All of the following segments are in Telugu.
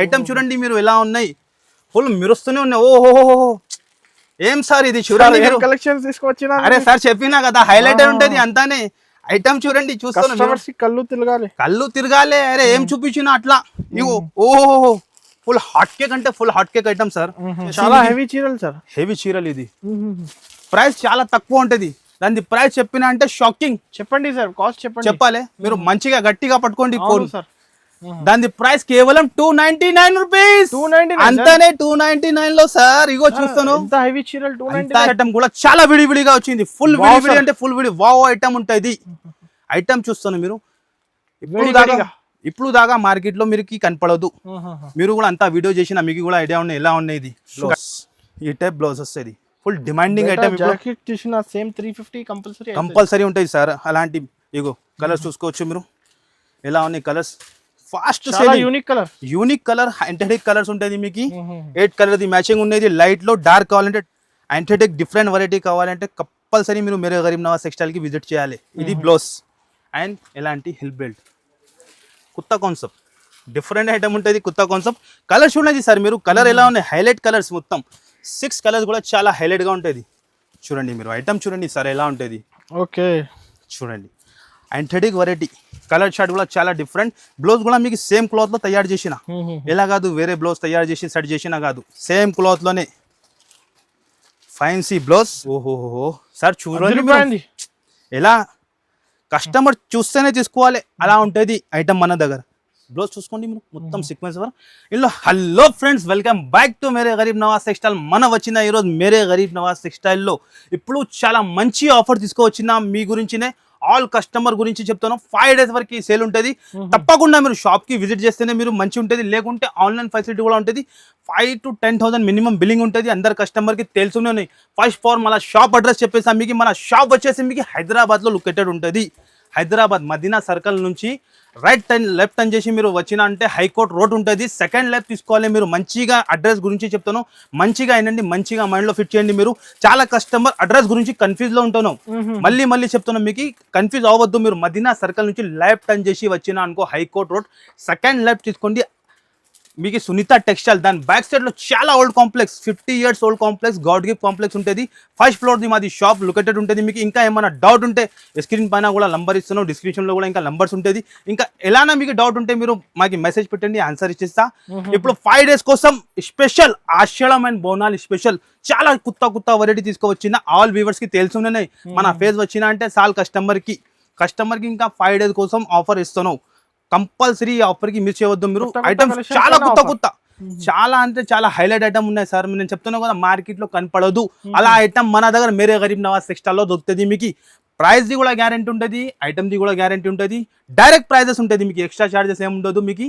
ఐటమ్ చూడండి మీరు ఎలా ఉన్నాయి, ఫుల్ మెరుస్తూనే ఉన్నాయి. ఓహో ఏం సార్ ఇది చూడండి కలెక్షన్స్ తీసుకొచ్చినా. అరే సార్ చెప్పినా కదా హైలైట్ ఉంటది అంతానే. ఐటమ్ చూడండి చూస్తాను, కళ్ళు తిరగాలి. అరే ఏం చూపించినా అట్లా. ఇగో ఓహో ఫుల్ హాట్ కేక్ అంటే full hot cake item sir. చాలా హెవీ చీరలు సార్, హెవీ చీరలు. ఇది ప్రైస్ చాలా తక్కువ ఉంటది. దాని ప్రైస్ చెప్పినా అంటే షాకింగ్. చెప్పండి సార్, కాస్ట్ చెప్పండి. చెప్పాలి మీరు మంచిగా గట్టిగా పట్టుకోండి ఫోన్ సార్. దాని ప్రైస్ కేవలం 299 రూపీస్. అంతానే 299 లో సార్. ఇగో చూస్తాను హెవీ చీరలు 299 ఐటమ్ కూడా చాలా విడివిడిగా వచ్చింది. ఫుల్ విడివిడి అంటే ఫుల్ విడి వావ్ ఐటమ్ ఉంటుంది. ఐటమ్ చూస్తాను మీరు ఇప్పుడు దాకా మార్కెట్ లో మీరు కనపడదు. మీరు కూడా అంతా వీడియో చేసిన మీకు కూడా ఐడియా ఉన్నాయి ఎలా ఉన్నాయి. ఇది ఈ టైప్ బ్లౌజ్ వస్తుంది, full demanding item. Same 350 compulsory ఉంటుంది సార్. అలాంటి ఇగో కలర్స్ చూసుకోవచ్చు మీరు ఎలా ఉన్నాయి కలర్స్. ఫాస్ట్ యూనిక్ కలర్ యాంథెటిక్ కలర్స్ ఉంటుంది మీకు. 8 కలర్ ది మ్యాచింగ్ ఉండేది. లైట్ లో డార్క్ కావాలంటే యాంథెటిక్ డిఫరెంట్ వెరైటీ కావాలంటే కంపల్సరీ మీరు మేరే గరీబ్ నవాజ్ టెక్స్టైల్ కి విజిట్ చేయాలి. ఇది బ్లౌజ్ అండ్ ఎలాంటి హిల్ బెల్ట్. కొత్త కాన్సెప్ట్, డిఫరెంట్ ఐటమ్ ఉంటుంది, కొత్త కాన్సెప్ట్. కలర్స్ చూడండి సార్ మీరు, కలర్ ఎలా ఉన్నాయి హైలైట్ కలర్స్. మొత్తం 6 కలర్స్ కూడా చాలా హైలైట్ గా ఉంటుంది. చూడండి మీరు ఐటమ్ చూడండి సార్ ఎలా ఉంటుంది. ఓకే చూడండి యాంథెటిక్ వెరైటీ. కలర్ షార్ట్ కూడా చాలా డిఫరెంట్. బ్లౌజ్ కూడా మీకు సేమ్ క్లాత్ లో తయారు చేసిన, ఎలా కాదు వేరే బ్లౌజ్ తయారు చేసి సెట్ చేసినా కాదు, సేమ్ క్లాత్ లోనే ఫ్యాన్సీ బ్లౌజ్. ఓహోహో సార్ చూడండి ఎలా కస్టమర్ చూస్తేనే తీసుకోవాలి అలా ఉంటుంది ఐటమ్ మన దగ్గర. బ్లౌజ్ చూసుకోండి మీరు మొత్తం సీక్వెన్స్ వరకు. ఇందులో hello friends, welcome back to Mere Garib Nawaz textile. మన వచ్చిన ఈరోజు మేరే గరీబ్ నవాజ్ టెక్స్టైల్లో ఇప్పుడు చాలా మంచి ఆఫర్ తీసుకువచ్చిన మీ గురించినే. ఆల్ కస్టమర్ గురించి చెప్తాను. 5 days వరకు సేల్ ఉంటుంది. తప్పకుండా మీరు షాప్ కి విజిట్ చేస్తేనే మీరు మంచి ఉంటుంది, లేకుంటే ఆన్లైన్ ఫెసిలిటీ కూడా ఉంటుంది. 5 to 10,000 మినిమం బిల్లింగ్ ఉంటుంది. అందరు కస్టమర్ కి తెలుసునే ఉన్నాయి. ఫస్ట్ ఫార్ మన షాప్ అడ్రస్ చెప్పేసి మీకు, మన షాప్ వచ్చేసి మీకు హైదరాబాద్ లో లొకేటెడ్ ఉంటుంది. హైదరాబాద్ మదీనా సర్కిల్ నుంచి రైట్ టర్న్ లెఫ్ట్ టర్న్ చేసి మీరు వచ్చిన అంటే హైకోర్ట్ రోడ్ ఉంటుంది. సెకండ్ లెఫ్ట్ తీసుకోవాలి. మీరు మంచిగా అడ్రస్ గురించి చెప్తాను, మంచిగా అయినండి, మంచిగా మైండ్ లో ఫిట్ చేయండి. మీరు చాలా కస్టమర్ అడ్రస్ గురించి కన్ఫ్యూజ్ లో ఉంటాను. మళ్ళీ చెప్తాను మీకు, కన్ఫ్యూజ్ అవ్వద్దు. మీరు మదీనా సర్కిల్ నుంచి లెఫ్ట్ టర్న్ చేసి వచ్చిన అనుకో హైకోర్ట్ రోడ్, సెకండ్ లెఫ్ట్ తీసుకోండి. మీకు సునీత టెక్స్టైల్ దాని బ్యాక్ సైడ్ లో చాలా old complex, 50 years old complex, God gift complex ఉంటుంది. ఫస్ట్ ఫ్లోర్ ది మాది షాప్ లొకేటెడ్ ఉంటుంది. మీకు ఇంకా ఏమైనా డౌట్ ఉంటే స్క్రీన్ పైన కూడా నంబర్ ఇస్తున్నాం, డిస్క్రిప్షన్ లో కూడా ఇంకా నంబర్స్ ఉంటుంది. ఇంకా ఎలానా మీకు డౌట్ ఉంటే మీరు మాకు మెసేజ్ పెట్టండి, ఆన్సర్ ఇచ్చేస్తా. ఇప్పుడు 5 days కోసం special Ashadham and Bonalu special చాలా కొత్త వెరైటీ తీసుకువచ్చిన ఆల్ వ్యూవర్స్ కి తెలుసునే. మన ఫేస్ వచ్చిన అంటే సాల్ కస్టమర్ కి ఇంకా 5 days కోసం ఆఫర్ ఇస్తున్నావు. కంపల్సరీ ఆఫర్ కి మిస్ చేయవద్దు. మీరు ఐటమ్స్ చాలా కొత్త చాలా అంటే చాలా హైలైట్ ఐటమ్ ఉన్నాయి సార్. నేను చెప్తున్నా కదా మార్కెట్ లో కనపడదు అలా ఐటమ్ మన దగ్గర మేరే గరీబ్ నవాజ్ టెక్స్టైల్ లో దొరుకుతుంది. మీకు ప్రైస్ ది కూడా గ్యారంటీ ఉంటుంది, ఐటమ్ ది కూడా గ్యారంటీ ఉంటుంది. డైరెక్ట్ ప్రైజెస్ ఉంటుంది, మీకు ఎక్స్ట్రా చార్జెస్ ఏమి ఉండదు. మీకు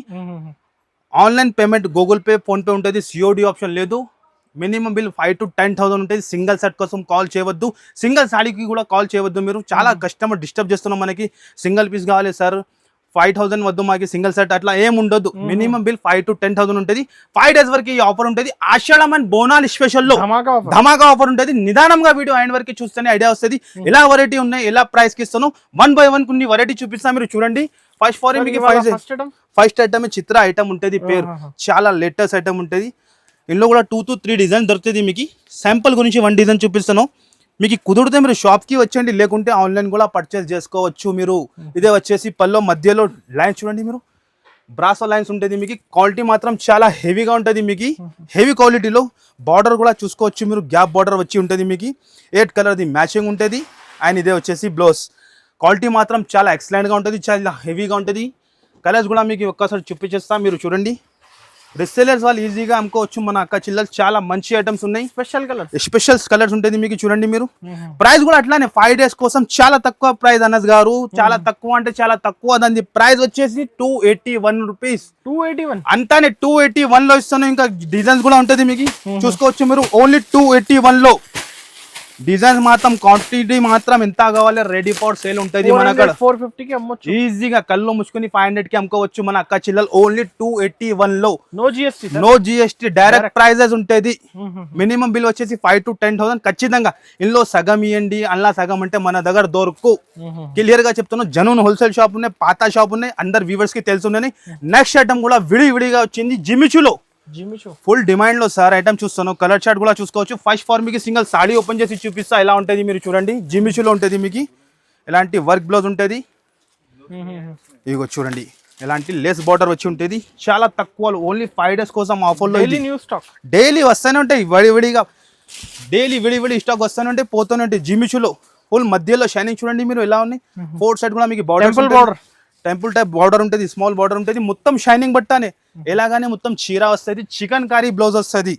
online payment Google pay, phone pay ఉంటుంది. సిఓడి ఆప్షన్ లేదు. మినిమం బిల్ 5 to 10,000 ఉంటుంది. సింగిల్ సెట్ కోసం కాల్ చేయవద్దు, సింగిల్ సాడీకి కూడా కాల్ చేయవద్దు. మీరు చాలా కస్టమర్ డిస్టర్బ్ చేస్తున్నాం. మనకి సింగిల్ పీస్ కావాలి సార్, 5,000 వద్దు మాకు సింగిల్ సెట్, అట్లా ఏం ఉండదు. మినిమం బిల్ 5 to 10,000 ఉంటుంది. 5 days వరకు ఈ ఆఫర్ ఉంటుంది. ఆషాఢం అండ్ బోనాల్ స్పెషల్ లో ధమాకా ఆఫర్ ఉంటుంది. నిదానంగా వీడియో అయిన వరకు చూస్తేనే ఐడియా వస్తుంది ఎలా వెరైటీ ఉన్నాయి, ఎలా ప్రైస్ కి ఇస్తాను. 1 by 1 కొన్ని వెరైటీ చూపిస్తా, మీరు చూడండి. ఫస్ట్ ఫార్ మీకు ఫస్ట్ ఐటమ్ చిత్ర ఐటమ్ ఉంటుంది. పేరు చాలా లేటెస్ట్ ఐటమ్ ఉంటుంది. ఇందులో కూడా 2 to 3 డిజైన్ దొరుకుతుంది. మీకు శాంపుల్ గురించి 1 డిజైన్ చూపిస్తాను. మీకు కుదిరితే మీరు షాప్కి వచ్చండి, లేకుంటే ఆన్లైన్ కూడా పర్చేస్ చేసుకోవచ్చు మీరు. ఇదే వచ్చేసి పల్లో మధ్యలో లైన్స్ చూడండి మీరు, బ్రాసో లైన్స్ ఉంటుంది. మీకు క్వాలిటీ మాత్రం చాలా హెవీగా ఉంటుంది. మీకు హెవీ క్వాలిటీలో బార్డర్ కూడా చూసుకోవచ్చు మీరు, గ్యాప్ బార్డర్ వచ్చి ఉంటుంది. మీకు 8 కలర్ది మ్యాచింగ్ ఉంటుంది. అండ్ ఇదే వచ్చేసి బ్లౌజ్. క్వాలిటీ మాత్రం చాలా ఎక్సలెంట్గా ఉంటుంది, చాలా హెవీగా ఉంటుంది. కలర్స్ కూడా మీకు ఒక్కసారి చూపించేస్తా, మీరు చూడండి. రీసేలర్స్ వాళ్ళు ఈజీగా అమ్ముకోవచ్చు. మన అక్క చిల్లలు చాలా మంచి ఐటమ్స్ ఉన్నాయి. స్పెషల్ కలర్స్ ఉంటుంది. మీకు చూడండి మీరు. ప్రైస్ కూడా అట్లానే 5 days కోసం చాలా తక్కువ ప్రైస్ అనస్ గారు, చాలా తక్కువ అంటే చాలా తక్కువ. దాని ప్రైస్ వచ్చేసి 281 రూపీస్. 281 అంతానే 281 లో ఇస్తాను. ఇంకా డిజైన్స్ కూడా ఉంటుంది మీకు చూసుకోవచ్చు మీరు. ఓన్లీ 281 లో డిజైన్స్ మాత్రం క్వాంటిటీ మాత్రం ఎంత కావాలి రెడీ ఫర్ సేల్ ఉంటుంది మన అక్కడ 450 కి అమ్మొచ్చు. ఈజీగా కళ్ళు ముసుకుని 500 కి అమ్ముకోవచ్చు మన అక్క చిల్లలు ఓన్లీ 281 లో. No GST, no GST, direct prices ఉంటుంది. మినిమం బిల్ వచ్చేసి 5 to 10,000 ఖచ్చితంగా. ఇందులో సగం ఇవ్వండి, అలా సగం అంటే మన దగ్గర దొరకు. క్లియర్ గా చెప్తున్నాను, జనూన్ హోల్సేల్ షాప్ ఉన్నాయి, పాత షాప్ ఉన్నాయి, అందరు వ్యూవర్స్ కి తెలుసున్నాయి. నెక్స్ట్ ఐటమ్ కూడా విడివిడిగా వచ్చింది జిమిచులో. ఫుల్ డిమాండ్ లో సార్ ఐటమ్ చూస్తాను. కలర్ చార్ట్ కూడా చూసుకోవచ్చు. ఫస్ట్ ఫార్ మీకు సింగిల్ సాడీ ఓపెన్ చేసి చూపిస్తా ఎలా ఉంటుంది మీరు చూడండి. జిమిచులో ఉంటుంది మీకు ఎలాంటి వర్క్ బ్లౌజ్ ఉంటుంది. ఇగో చూడండి ఎలాంటి లేస్ బార్డర్ వచ్చి ఉంటుంది. చాలా తక్కువ, ఓన్లీ 5 days కోసం ఆఫర్లో. న్యూ స్టాక్ డైలీ వస్తూనే ఉంటాయి విడివిడిగా, డైలీ విడివిడి స్టాక్ వస్తూనే ఉంటాయి, పోతూనే ఉంటాయి. జిమిచులో ఫుల్ మధ్యలో షైనింగ్ చూడండి మీరు ఎలా ఉన్నాయి. 4 side కూడా మీకు బార్డర్, టెంపుల్ టైప్ బార్డర్ ఉంటుంది, స్మాల్ బార్డర్ ఉంటుంది, మొత్తం షైనింగ్ బట్టానే. ఎలాగానే మొత్తం చీర వస్తుంది, చికెన్ కారీ బ్లౌజ్ వస్తుంది,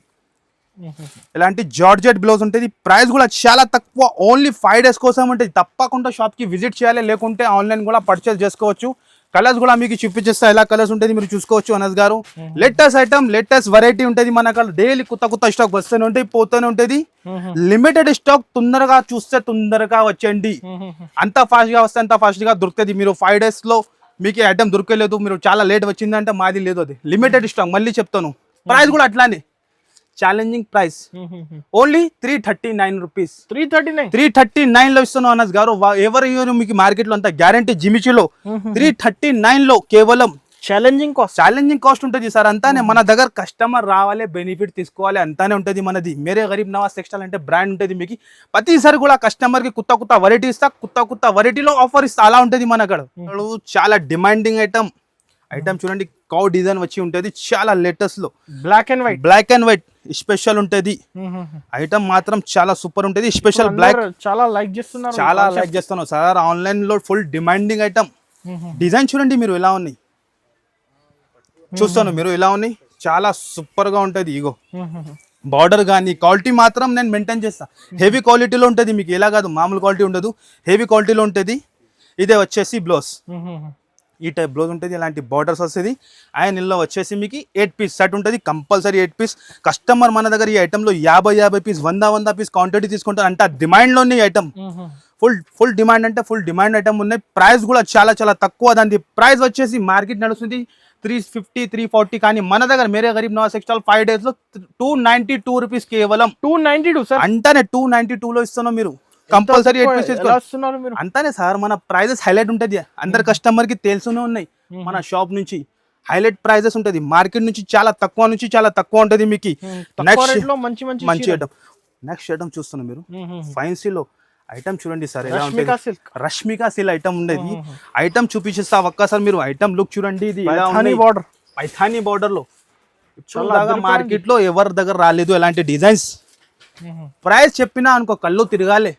ఇలాంటి జార్జెట్ బ్లౌజ్ ఉంటుంది. ప్రైస్ కూడా చాలా తక్కువ, ఓన్లీ 5 days కోసం ఉంటుంది. తప్పకుండా షాప్ కి విజిట్ చేయాలి, లేకుంటే ఆన్లైన్ కూడా పర్చేస్ చేసుకోవచ్చు. కలర్స్ కూడా మీకు చూపించేస్తా ఎలా కలర్స్ ఉంటుంది మీరు చూసుకోవచ్చు. అనస్ గారు లేటెస్ట్ ఐటమ్, లేటెస్ట్ వెరైటీ ఉంటుంది మన అక్కడ. డైలీ కొత్త స్టాక్ వస్తూనే ఉంటాయి, పోతూనే ఉంటుంది. లిమిటెడ్ స్టాక్, తొందరగా చూస్తే తొందరగా వచ్చేయండి. అంత ఫాస్ట్ గా వస్తే అంత ఫాస్ట్ గా దొరుకుతుంది. మీరు 5 days లో మీకు ఐటమ్ దొరకలేదు, మీరు చాలా లేట్ వచ్చిందంటే మాది లేదు, అది లిమిటెడ్ స్టాక్. మళ్ళీ చెప్తాను, ప్రైస్ కూడా అట్లానే ఛాలెంజింగ్ ప్రైస్, ఓన్లీ 339 రూపీస్. 339 లో ఇస్తున్నాను అనస్ గారు. ఎవరు మీకు మార్కెట్ లో అంత గ్యారంటీ జిమిచిలో 339 లో కేవలం. ఛాలెంజింగ్ కాస్ట్ ఉంటుంది సార్. అంతానే మన దగ్గర కస్టమర్ రావాలి, బెనిఫిట్ తీసుకోవాలి, అంతానే ఉంటుంది మనది. మేరే గరీబ్ నవాజ్ టెక్స్టైల్ అంటే బ్రాండ్ ఉంటుంది మీకు. ప్రతిసారి కూడా కస్టమర్ కి కొత్త వెరైటీ ఇస్తా, కొత్త వెరైటీలో ఆఫర్ ఇస్తా, అలా ఉంటుంది మన అక్కడ. చాలా డిమాండింగ్ ఐటమ్ చూడండి. కౌ డిజైన్ వచ్చి ఉంటుంది, చాలా లేటెస్ట్ లో బ్లాక్ అండ్ వైట్ స్పెషల్ ఉంటుంది. ఐటమ్ మాత్రం చాలా సూపర్ ఉంటుంది. స్పెషల్ బ్లాక్ చాలా లైక్ చేస్తున్నాను సార్. ఆన్లైన్ లో ఫుల్ డిమాండింగ్ ఐటమ్. డిజైన్ చూడండి మీరు ఎలా ఉన్నాయి, చూస్తాను మీరు ఎలా ఉన్నాయి, చాలా సూపర్ గా ఉంటుంది. ఇగో బార్డర్ కానీ క్వాలిటీ మాత్రం నేను మెయింటైన్ చేస్తా. హెవీ క్వాలిటీలో ఉంటుంది మీకు, ఎలా కాదు మామూలు క్వాలిటీ ఉండదు, హెవీ క్వాలిటీలో ఉంటుంది. ఇదే వచ్చేసి బ్లౌజ్, ఈ టైప్ బ్లౌజ్ ఉంటుంది, ఇలాంటి బార్డర్స్ వస్తుంది. అండ్ ఇందులో వచ్చేసి మీకు 8 piece సెట్ ఉంటుంది, కంపల్సరీ 8 piece. కస్టమర్ మన దగ్గర ఈ ఐటెంలో 50 piece 100 piece క్వాంటిటీ తీసుకుంటారు. అంటే డిమాండ్లోని ఐటమ్, ఫుల్ డిమాండ్ అంటే ఫుల్ డిమాండ్ ఐటమ్ ఉన్నాయి. ప్రైస్ కూడా చాలా తక్కువ. దాని ప్రైస్ వచ్చేసి మార్కెట్ నడుస్తుంది 350 340, కానీ మన దగ్గర మేరే గరీబ్ నవాజ్ టెక్స్టైల్ 5 days లో 292 రూపీస్ కేవలం. 292 సార్, అంటానే 292 లో ఇస్తున్నాం. మీరు కంపల్సరీ 8 pieces తీసుకోవాలి. అంతానే సార్, మన ప్రైజెస్ హైలైట్ ఉంటుంది, అందరు కస్టమర్ కి తెలుసునే ఉన్నాయి. మన షాప్ నుంచి హైలైట్ ప్రైజెస్ ఉంటుంది, మార్కెట్ నుంచి చాలా తక్కువ ఉంటుంది మీకు. మంచి ఐటమ్. నెక్స్ట్ ఐటమ్ చూస్తున్నాం మీరు, ఫైన్సీలో ఐటమ్ చూడండి సార్ ఎలా ఉంటుంది. రష్మికా సిల్క్ ఐటమ్ ఉండేది. ఐటమ్ చూపించేస్తా ఒక్కసారి మీరు. ఐటమ్ లుక్ చూడండి, ఇది పైథానీ బార్డర్ లో మార్కెట్ లో ఎవరి దగ్గర రాలేదు ఎలాంటి డిజైన్స్. ప్రైస్ చెప్పినా అనుకో కళ్ళు తిరగాలి,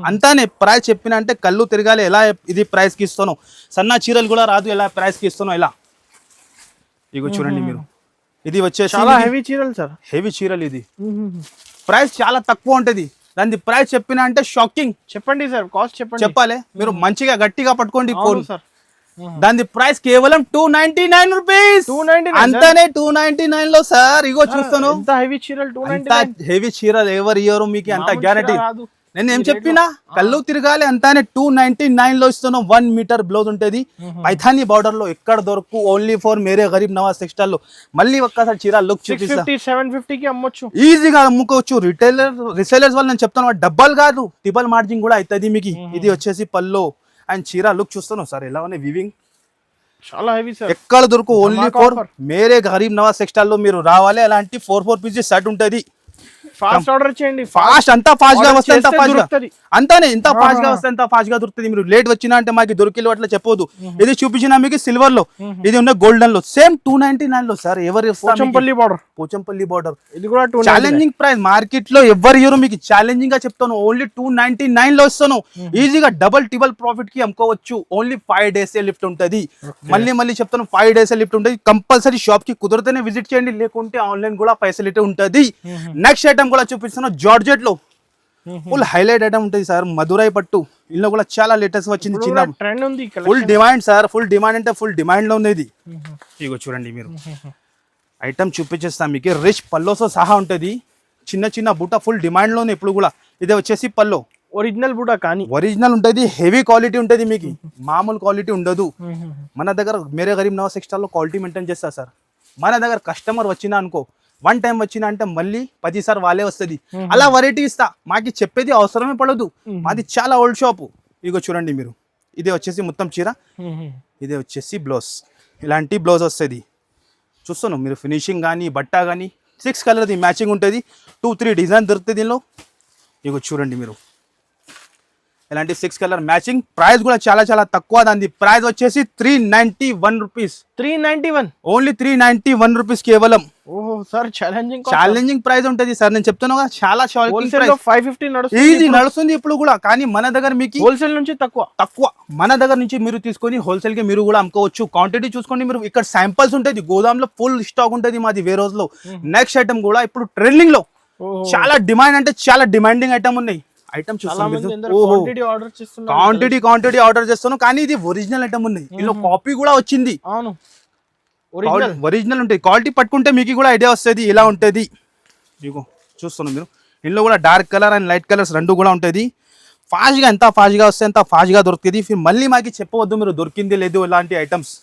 అంతానే. ప్రైస్ చెప్పినా అంటే కళ్ళు తిరగాలి. ఎలా ఇది ప్రైస్ కి ఇస్తాను, సన్న చీరలు కూడా రాదు, ఎలా ప్రైస్ కి ఇస్తాను ఇలా. ఇగో చూడండి మీరు, ఇది వచ్చేసి చాలా హెవీ చీరలు సార్. హెవీ చీరలు, ఇది ప్రైస్ చాలా తక్కువ ఉంటది. దాని ప్రైస్ చెప్పినా అంటే షాకింగ్. చెప్పండి సార్, కాస్ట్ చెప్పాలి మీరు, మంచిగా గట్టిగా పట్టుకోండి ఫోన్. దాని ప్రైస్ కేవలం 299 రూపీస్. అంతానే 299 లో సార్. ఇగో చూస్తాను, హెవీ చీరలు ఎవరు ఇయ్యరు మీకు, అంత గ్యారంటీ. నేను ఏం చెప్పినా కళ్ళు తిరగాలి, అంతానే 299 లో ఇస్తాను. 1 meter బ్లౌజ్ ఉంటుంది, పైథానీ బార్డర్ లో, ఎక్కడ దొరకు, only for Mere Garib Nawaz textile లో. మళ్ళీ ఒక్కసారి చీర లుక్ చూపిస్తా. 750 కి అమ్మొచ్చు, ఈజీగా అమ్ముకోవచ్చు. రిటైలర్స్ వాళ్ళు నేను చెప్తాను, డబ్బల్ కాదు, ట్రిపుల్ మార్జిన్ కూడా అవుతుంది మీకు. ఇది వచ్చేసి పల్లో అండ్ చీర లుక్ చూస్తాను సార్ ఎలా ఉన్నాయి. వివింగ్ చాలా హెవీ సార్, ఎక్కడ దొరకు, only for Mere Garib Nawaz textile లో మీరు రావాలి. అలాంటి 4 pieces సెట్ ఉంటుంది. ఫాస్ట్ ఆర్డర్ చేయండి, ఫాస్ట్ అంతా ఫాస్ట్ గా వస్తే అంత ఫాస్ట్ గా, అంతానే ఎంత ఫాస్ట్ గా వస్తే అంత ఫాస్ట్ గా దొరుకుతుంది. మీరు లేట్ వచ్చినా అంటే మాకు దొరికిలో అట్లా చెప్పొద్దు. ఇది చూపించిన మీకు సిల్వర్ లో, ఇది ఉన్న గోల్డెన్ లో, సేమ్ 299 లో సార్. ఎవరు పోచంపల్లి బార్డర్, ఇది కూడా ఛాలెంజింగ్ ప్రైస్. మార్కెట్ లో ఎవరు ఇవ్వరు మీకు, ఛాలెంజింగ్ గా చెప్తాను. ఓన్లీ 299 లో ఇస్తాను. ఈజీగా డబల్ ట్రిపుల్ ప్రాఫిట్ కి అమ్ముకోవచ్చు. ఓన్లీ 5 days లిఫ్ట్ ఉంటుంది. మళ్ళీ చెప్తాను, 5 days లిఫ్ట్ ఉంటుంది. కంపల్సరీ షాప్ కి కుదిరితేనే విజిట్ చేయండి, లేకుంటే ఆన్లైన్ కూడా ఫెసిలిటీ ఉంటుంది. నెక్స్ట్ ఐటమ్ కూడా చూపిస్తాను, జార్జెట్ లో ఫుల్ హైలైట్ ఐటమ్ ఉంటుంది సార్. మధురై పట్టు, ఇందులో కూడా చాలా లేటెస్ట్ వచ్చింది, చిన్న ట్రెండ్ ఉంది, full demand sir. Full demand అంటే ఫుల్ డిమాండ్ లో ఉంది. ఇగో చూడండి మీరు, ఐటమ్ చూపించేస్తాం మీకు. రిచ్ పల్లోతో సహా ఉంటుంది, చిన్న బుట్ట, ఫుల్ డిమాండ్ లోనే ఇప్పుడు కూడా. ఇది వచ్చేసి పల్లో. ఒరిజినల్ కూడా కానీ ఒరిజినల్ ఉంటుంది, హెవీ క్వాలిటీ ఉంటుంది మీకు, మామూలు క్వాలిటీ ఉండదు. మన దగ్గర మేరే గరీబ్ నవాజ్ టెక్స్టైల్లో క్వాలిటీ మెయింటైన్ చేస్తారు సార్. మన దగ్గర కస్టమర్ వచ్చినా అనుకో, వన్ టైం వచ్చినా అంటే మళ్ళీ 10 సార్ వాళ్ళే వస్తుంది. అలా వెరైటీ ఇస్తా, మాకి చెప్పేది అవసరమే పడదు. మాది చాలా ఓల్డ్ షాపు. ఇగో చూడండి మీరు, ఇదే వచ్చేసి మొత్తం చీర, ఇదే వచ్చేసి బ్లౌజ్. ఇలాంటి బ్లౌజ్ వస్తుంది. చూస్తాను మీరు ఫినిషింగ్ కానీ బట్ట కానీ 6 కలర్ది మ్యాచింగ్ ఉంటుంది. 2-3 డిజైన్ దొరుకుతుంది దీనిలో. ఇగో చూడండి మీరు, ఇలాంటి 6 కలర్ మ్యాచింగ్. ప్రైస్ కూడా చాలా చాలా తక్కువ. దాని ప్రైస్ వచ్చేసి 391 రూపీస్. 391 ఓన్లీ 391 రూపీస్ కేవలం. ఓహో సార్, ఛాలెంజింగ్ ప్రైస్ ఉంటుంది సార్. నేను చెప్తాను కదా, చాలా హోల్సేల్ 550 ఈజీ నడుస్తుంది ఇప్పుడు కూడా. కానీ మన దగ్గర మీకు హోల్సేల్ నుంచి తక్కువ. మన దగ్గర నుంచి మీరు తీసుకొని హోల్సేల్ కి మీరు కూడా అమ్ముకోవచ్చు. క్వాంటిటీ చూసుకోండి మీరు. ఇక్కడ శాంపిల్స్ ఉంటుంది, గోదాంలో ఫుల్ స్టాక్ ఉంటుంది మాది వే రోజులో. నెక్స్ట్ ఐటమ్ కూడా ఇప్పుడు ట్రెండింగ్ లో చాలా డిమాండ్, అంటే చాలా డిమాండింగ్ ఐటమ్ ఉన్నాయి. ఐటమ్ క్వాంటిటీ ఆర్డర్ చేస్తాను, కానీ ఇది ఒరిజినల్ ఐటమ్ ఉన్నాయి. ఇందులో కాపీ కూడా వచ్చింది. ఒరిజినల్ ఉంటుంది. క్వాలిటీ పట్టుకుంటే మీకు కూడా ఐడియా వస్తుంది ఇలా ఉంటుంది. మీకు చూస్తున్నాం మీరు, ఇందులో కూడా dark colour and light colours రెండు కూడా ఉంటుంది. ఫాస్ట్గా ఎంత ఫాస్ట్గా వస్తే అంత ఫాస్ట్గా దొరుకుతుంది. మళ్ళీ మాకు చెప్పవద్దు మీరు దొరికింది లేదు ఇలాంటి ఐటమ్స్.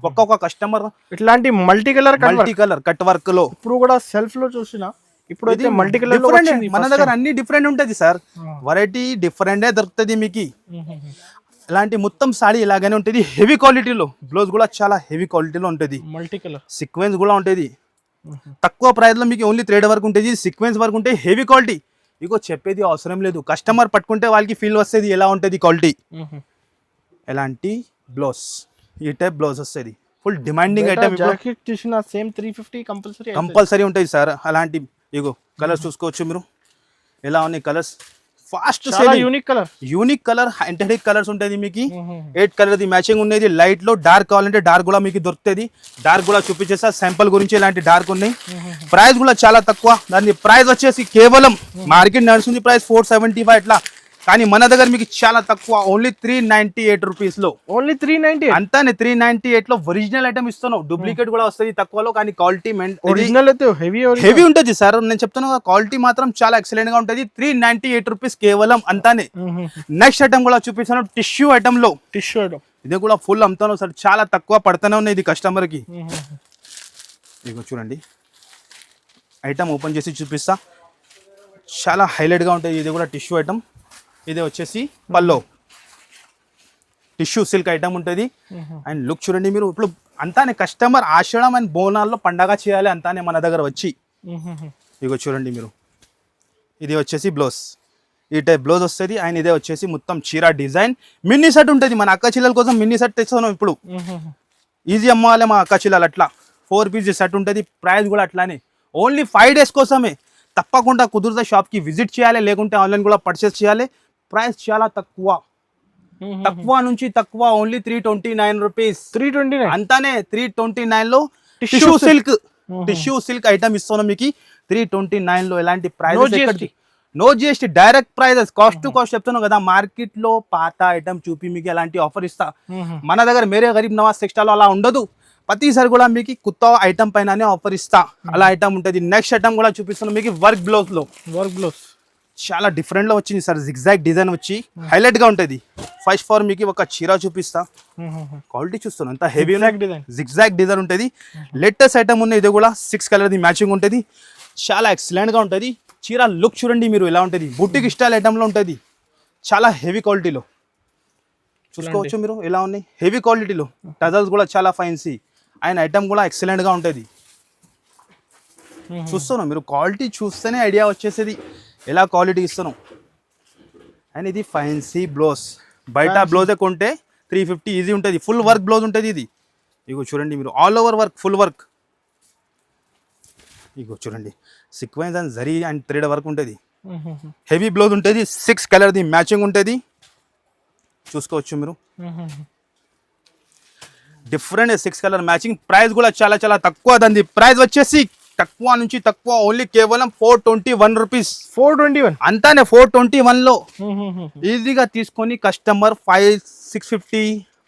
ఒక్కొక్క కస్టమర్ ఇట్లాంటి మల్టీ కలర్ కట్ వర్క్ లో ఇప్పుడు కూడా సెల్ఫ్ లో చూసినా ఇప్పుడు అయితే మల్టీ కలర్ మన దగ్గర అన్ని డిఫరెంట్ ఉంటుంది సార్. వెరైటీ డిఫరెంట్ దొరుకుతుంది మీకు. ఇలాంటి మొత్తం సాడీ ఇలాగానే ఉంటుంది, హెవీ క్వాలిటీలో. బ్లౌజ్ కూడా చాలా హెవీ క్వాలిటీలో ఉంటుంది. మల్టీ కలర్ సీక్వెన్స్ కూడా ఉంటుంది. తక్కువ ప్రైస్ లో మీకు ఓన్లీ థ్రెడ్ వర్క్ ఉంటుంది, సీక్వెన్స్ వర్క్ ఉంటే హెవీ క్వాలిటీ. ఇగో చెప్పేది అవసరం లేదు, కస్టమర్ పట్టుకుంటే వాళ్ళకి ఫీల్ వస్తుంది ఎలా ఉంటుంది క్వాలిటీ. ఎలాంటి బ్లౌజ్, ఈ టైప్ బ్లౌజ్ వస్తుంది. Full demanding item. Same 350 compulsory ఉంటుంది సార్. అలాంటి ఇగో కలర్స్ చూసుకోవచ్చు మీరు, ఎలా ఉన్నాయి కలర్స్. ఫాస్ట్ యూనిక్ కలర్ ఎంటెటిక్ కలర్స్ ఉంటుంది మీకు. 8 కలర్ మ్యాచింగ్ ఉన్నది. లైట్ లో డార్క్ కావాలంటే డార్క్ కూడా మీకు దొరుకుతుంది. డార్క్ కూడా చూపించేస్తా శాంపుల్ గురించి. ఇలాంటి డార్క్ ఉన్నాయి. ప్రైస్ కూడా చాలా తక్కువ. దాని ప్రైస్ వచ్చేసి కేవలం మార్కెట్ నడుస్తుంది ప్రైస్ 475 ఇట్లా, కానీ మన దగ్గర మీకు చాలా తక్కువ, ఓన్లీ 398 రూపీస్ లో. ఓన్లీ 390 అంతానే 398 లో ఒరిజినల్ ఐటమ్ ఇస్తున్నావు. డూప్లికేట్ కూడా వస్తుంది తక్కువలో, కానీ క్వాలిటీ ఒరిజినల్ అయితే హెవీ ఉంటుంది సార్. నేను చెప్తాను క్వాలిటీ మాత్రం చాలా ఎక్సలెంట్ గా ఉంటుంది. 398 రూపీస్ కేవలం, అంతానే. నెక్స్ట్ ఐటమ్ కూడా చూపిస్తాను, టిష్యూ ఐటమ్ లో. ఇది కూడా ఫుల్ అమ్ముతాను సార్, చాలా తక్కువ పడుతూనే ఉన్నాయి ఇది కస్టమర్ కి. ఇదిగో చూడండి, ఐటమ్ ఓపెన్ చేసి చూపిస్తా. చాలా హైలైట్ గా ఉంటుంది. ఇది కూడా టిష్యూ ఐటమ్. ఇది వచ్చేసి పల్లో టిష్యూ సిల్క్ ఐటమ్ ఉంటుంది. అండ్ లుక్ చూడండి మీరు. ఇప్పుడు అంతానే కస్టమర్ ఆషాఢం అండ్ బోనాల్లో పండగ చేయాలి అంతానే మన దగ్గర వచ్చి. ఇగో చూడండి మీరు, ఇది వచ్చేసి బ్లౌజ్. ఈ టైప్ బ్లౌజ్ వస్తుంది. అండ్ ఇదే వచ్చేసి మొత్తం చీర డిజైన్. మినీ సెట్ ఉంటుంది. మన అక్క చిల్లల కోసం మినీ సెట్ తెచ్చాను ఇప్పుడు. ఈజీ అమ్మాలి మా అక్క చిల్లలు. అట్లా 4 పీస్ సెట్ ఉంటుంది. ప్రైస్ కూడా అట్లానే, ఓన్లీ 5 డేస్ కోసమే. తప్పకుండా కుదిరితే షాప్కి విజిట్ చేయాలి, లేకుంటే ఆన్లైన్ కూడా పర్చేస్ చేయాలి. ప్రైస్ చాలా తక్కువ నుంచి తక్కువ, ఓన్లీ 329 రూపీస్. 329 అంతానే. 329 లో టిష్యూ సిల్క్ ఐటమ్ ఇస్తున్నాం మీకు 329 లో. ఎలాంటి price, no GST, direct prices. Cost to cost చెప్తున్నాను కదా. మార్కెట్ లో పాత ఐటమ్ చూపి మీకు ఎలాంటి ఆఫర్ ఇస్తా. మన దగ్గర మేరే గరీబ్ నవాజ్ టెక్స్టైల్ అలా ఉండదు. ప్రతిసారి కూడా మీకు కొత్త ఐటమ్ పైన ఆఫర్ ఇస్తా. అలా ఐటమ్ ఉంటుంది. నెక్స్ట్ ఐటమ్ కూడా చూపిస్తున్నాం మీకు వర్క్ బ్లౌజ్ లో. చాలా డిఫరెంట్ లో వచ్చింది సార్. జిగ్జాగ్ డిజైన్ వచ్చి హైలైట్ గా ఉంటుంది. ఫస్ట్ ఫార్ మీకు ఒక చీర చూపిస్తా. క్వాలిటీ చూస్తున్నాను ఎంత హెవీ జిగ్జాగ్ డిజైన్ ఉంటుంది. లేటెస్ట్ ఐటమ్ ఉంది. ఇది కూడా 6 కలర్ మ్యాచింగ్ ఉంటుంది. చాలా ఎక్సలెంట్ గా ఉంటుంది. చీర లుక్ చూడండి మీరు ఎలా ఉంటుంది. బుట్టిక్ స్టైల్ ఐటమ్ లో ఉంటుంది. చాలా హెవీ క్వాలిటీలో చూసుకోవచ్చు మీరు ఎలా ఉన్నాయి. హెవీ క్వాలిటీలో టజల్స్ కూడా చాలా ఫైన్సీ. ఆయన ఐటమ్ కూడా ఎక్సలెంట్ గా ఉంటుంది. చూస్తున్నాం మీరు, క్వాలిటీ చూస్తేనే ఐడియా వచ్చేసేది ఎలా క్వాలిటీ ఇస్తున్నాం. అండ్ ఇది ఫైన్సీ బ్లౌజ్. బయట బ్లౌజే కొంటే 350 ఈజీ ఉంటుంది. ఫుల్ వర్క్ బ్లౌజ్ ఉంటుంది ఇది. ఇగో చూడండి మీరు, all over work, full work. ఇగో చూడండి, sequence and zari and thread work ఉంటుంది. హెవీ బ్లౌజ్ ఉంటుంది. 6 కలర్ది మ్యాచింగ్ ఉంటుంది. చూసుకోవచ్చు మీరు, డిఫరెంట్ 6 కలర్ మ్యాచింగ్. ప్రైస్ కూడా చాలా చాలా తక్కువ. దాని ప్రైస్ వచ్చేసి తక్కువ నుంచి తక్కువ, ఓన్లీ కేవలం 421 రూపీస్. 421 అంతానే. 421 లో ఈజీగా తీసుకొని కస్టమర్ 650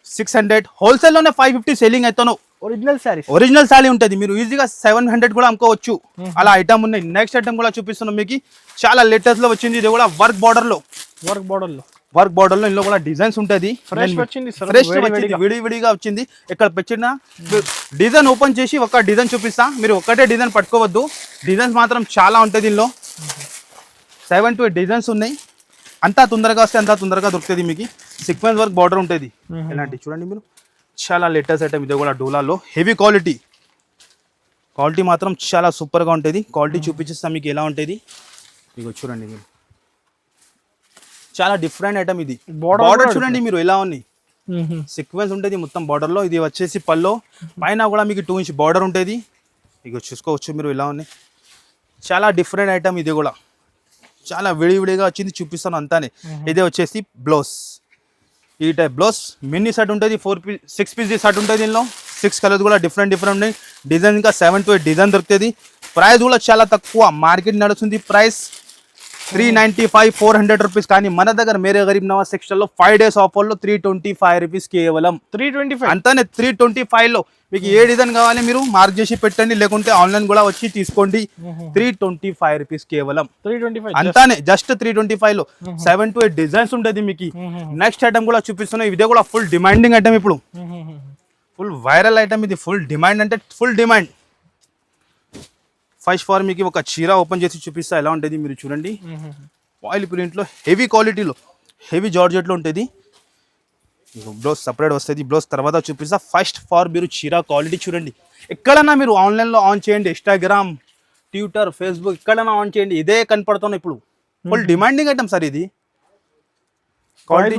600 హోల్సేల్ లోనే 550 సెల్లింగ్ అవుతాను. ఒరిజినల్ సారీస్. ఒరిజినల్ శారీ ఉంటుంది, మీరు ఈజీగా 700 కూడా అమ్ముకోవచ్చు. అలా ఐటమ్ ఉన్నాయి. నెక్స్ట్ ఐటమ్ కూడా చూపిస్తున్నాం మీకు, చాలా లేటెస్ట్ లో వచ్చింది. ఇది కూడా వర్క్ బార్డర్ లో ఇందులో కూడా డిజైన్స్ ఉంటుంది. ఫ్రెష్ వచ్చింది, విడివిడిగా వచ్చింది. ఇక్కడ పెట్టిన డిజైన్ ఓపెన్ చేసి ఒక డిజైన్ చూపిస్తా, మీరు ఒకటే డిజైన్ పట్టుకోవద్దు, డిజైన్స్ మాత్రం చాలా ఉంటుంది. ఇందులో 7 to 8 డిజైన్స్ ఉన్నాయి. అంతా తొందరగా వస్తే అంతా తొందరగా దొరుకుతుంది మీకు. సీక్వెన్స్ వర్క్ బార్డర్ ఉంటుంది. ఇలాంటి చూడండి మీరు, చాలా లేటెస్ట్ ఐటమ్. ఇది కూడా డోలాలో హెవీ క్వాలిటీ మాత్రం చాలా సూపర్గా ఉంటుంది. క్వాలిటీ చూపించేస్తాం మీకు ఎలా ఉంటుంది. ఇగో చూడండి మీరు, చాలా డిఫరెంట్ ఐటమ్. ఇది బార్డర్ చూడండి మీరు ఎలా ఉంది, సీక్వెన్స్ ఉంటుంది మొత్తం బార్డర్ లో. ఇది వచ్చేసి పల్లో, పైన కూడా మీకు 2 inch బార్డర్ ఉంటుంది. ఇగో చూసుకోవచ్చు మీరు ఎలా ఉంది, చాలా డిఫరెంట్ ఐటమ్. ఇది కూడా చాలా విడివిడిగా వచ్చింది, చూపిస్తాను అంతానే. ఇదే వచ్చేసి బ్లౌజ్, ఈ టైప్ బ్లౌజ్ మినీ సెట్ ఉంటుంది. 6 piece సెట్ ఉంటుంది. దీనిలో 6 కలర్స్ కూడా డిఫరెంట్ ఉన్నాయి. డిజైన్ ఇంకా 7 to 8 డిజైన్ దొరుకుతుంది. ప్రైస్ కూడా చాలా తక్కువ, మార్కెట్ నడుస్తుంది ప్రైస్ 395 400 రూపీస్. కానీ మన దగ్గర మేరే గరీబ్ నవాజ్ సెక్షన్ లో 5 days ఆఫర్లో 325 రూపీస్ కేవలం. 325 అంతానే. 325 లో మీకు ఏ డిజైన్ కావాలి మీరు మార్క్ చేసి పెట్టండి, లేకుంటే ఆన్లైన్ కూడా వచ్చి తీసుకోండి. 325 రూపీస్ కేవలం. 325 అంతానే, జస్ట్ 325 లో 7 to 8 డిజైన్స్ ఉంటుంది మీకు. నెక్స్ట్ ఐటమ్ కూడా చూపిస్తున్నాయి. ఇదే కూడా ఫుల్ డిమాండింగ్ ఐటమ్, ఇప్పుడు ఫుల్ వైరల్ ఐటమ్. ఇది ఫుల్ డిమాండ్ అంటే ఫుల్ డిమాండ్. ఫస్ట్ ఫార్ మీకు ఒక చీర ఓపెన్ చేసి చూపిస్తా ఎలా ఉంటుంది మీరు చూడండి. ఆయిల్ ప్రింట్లో హెవీ క్వాలిటీలో, హెవీ జార్జెట్లో ఉంటుంది. బ్లౌజ్ సపరేట్ వస్తుంది, బ్లౌజ్ తర్వాత చూపిస్తా. ఫస్ట్ ఫార్ మీరు చీర క్వాలిటీ చూడండి. ఎక్కడైనా మీరు ఆన్లైన్లో ఆన్ చేయండి, ఇన్స్టాగ్రామ్, ట్విట్టర్, ఫేస్బుక్ ఎక్కడైనా ఆన్ చేయండి, ఇదే కనపడుతున్నాయి ఇప్పుడు. ఫుల్ డిమాండింగ్ ఐటమ్ సార్ ఇది. క్వాలిటీ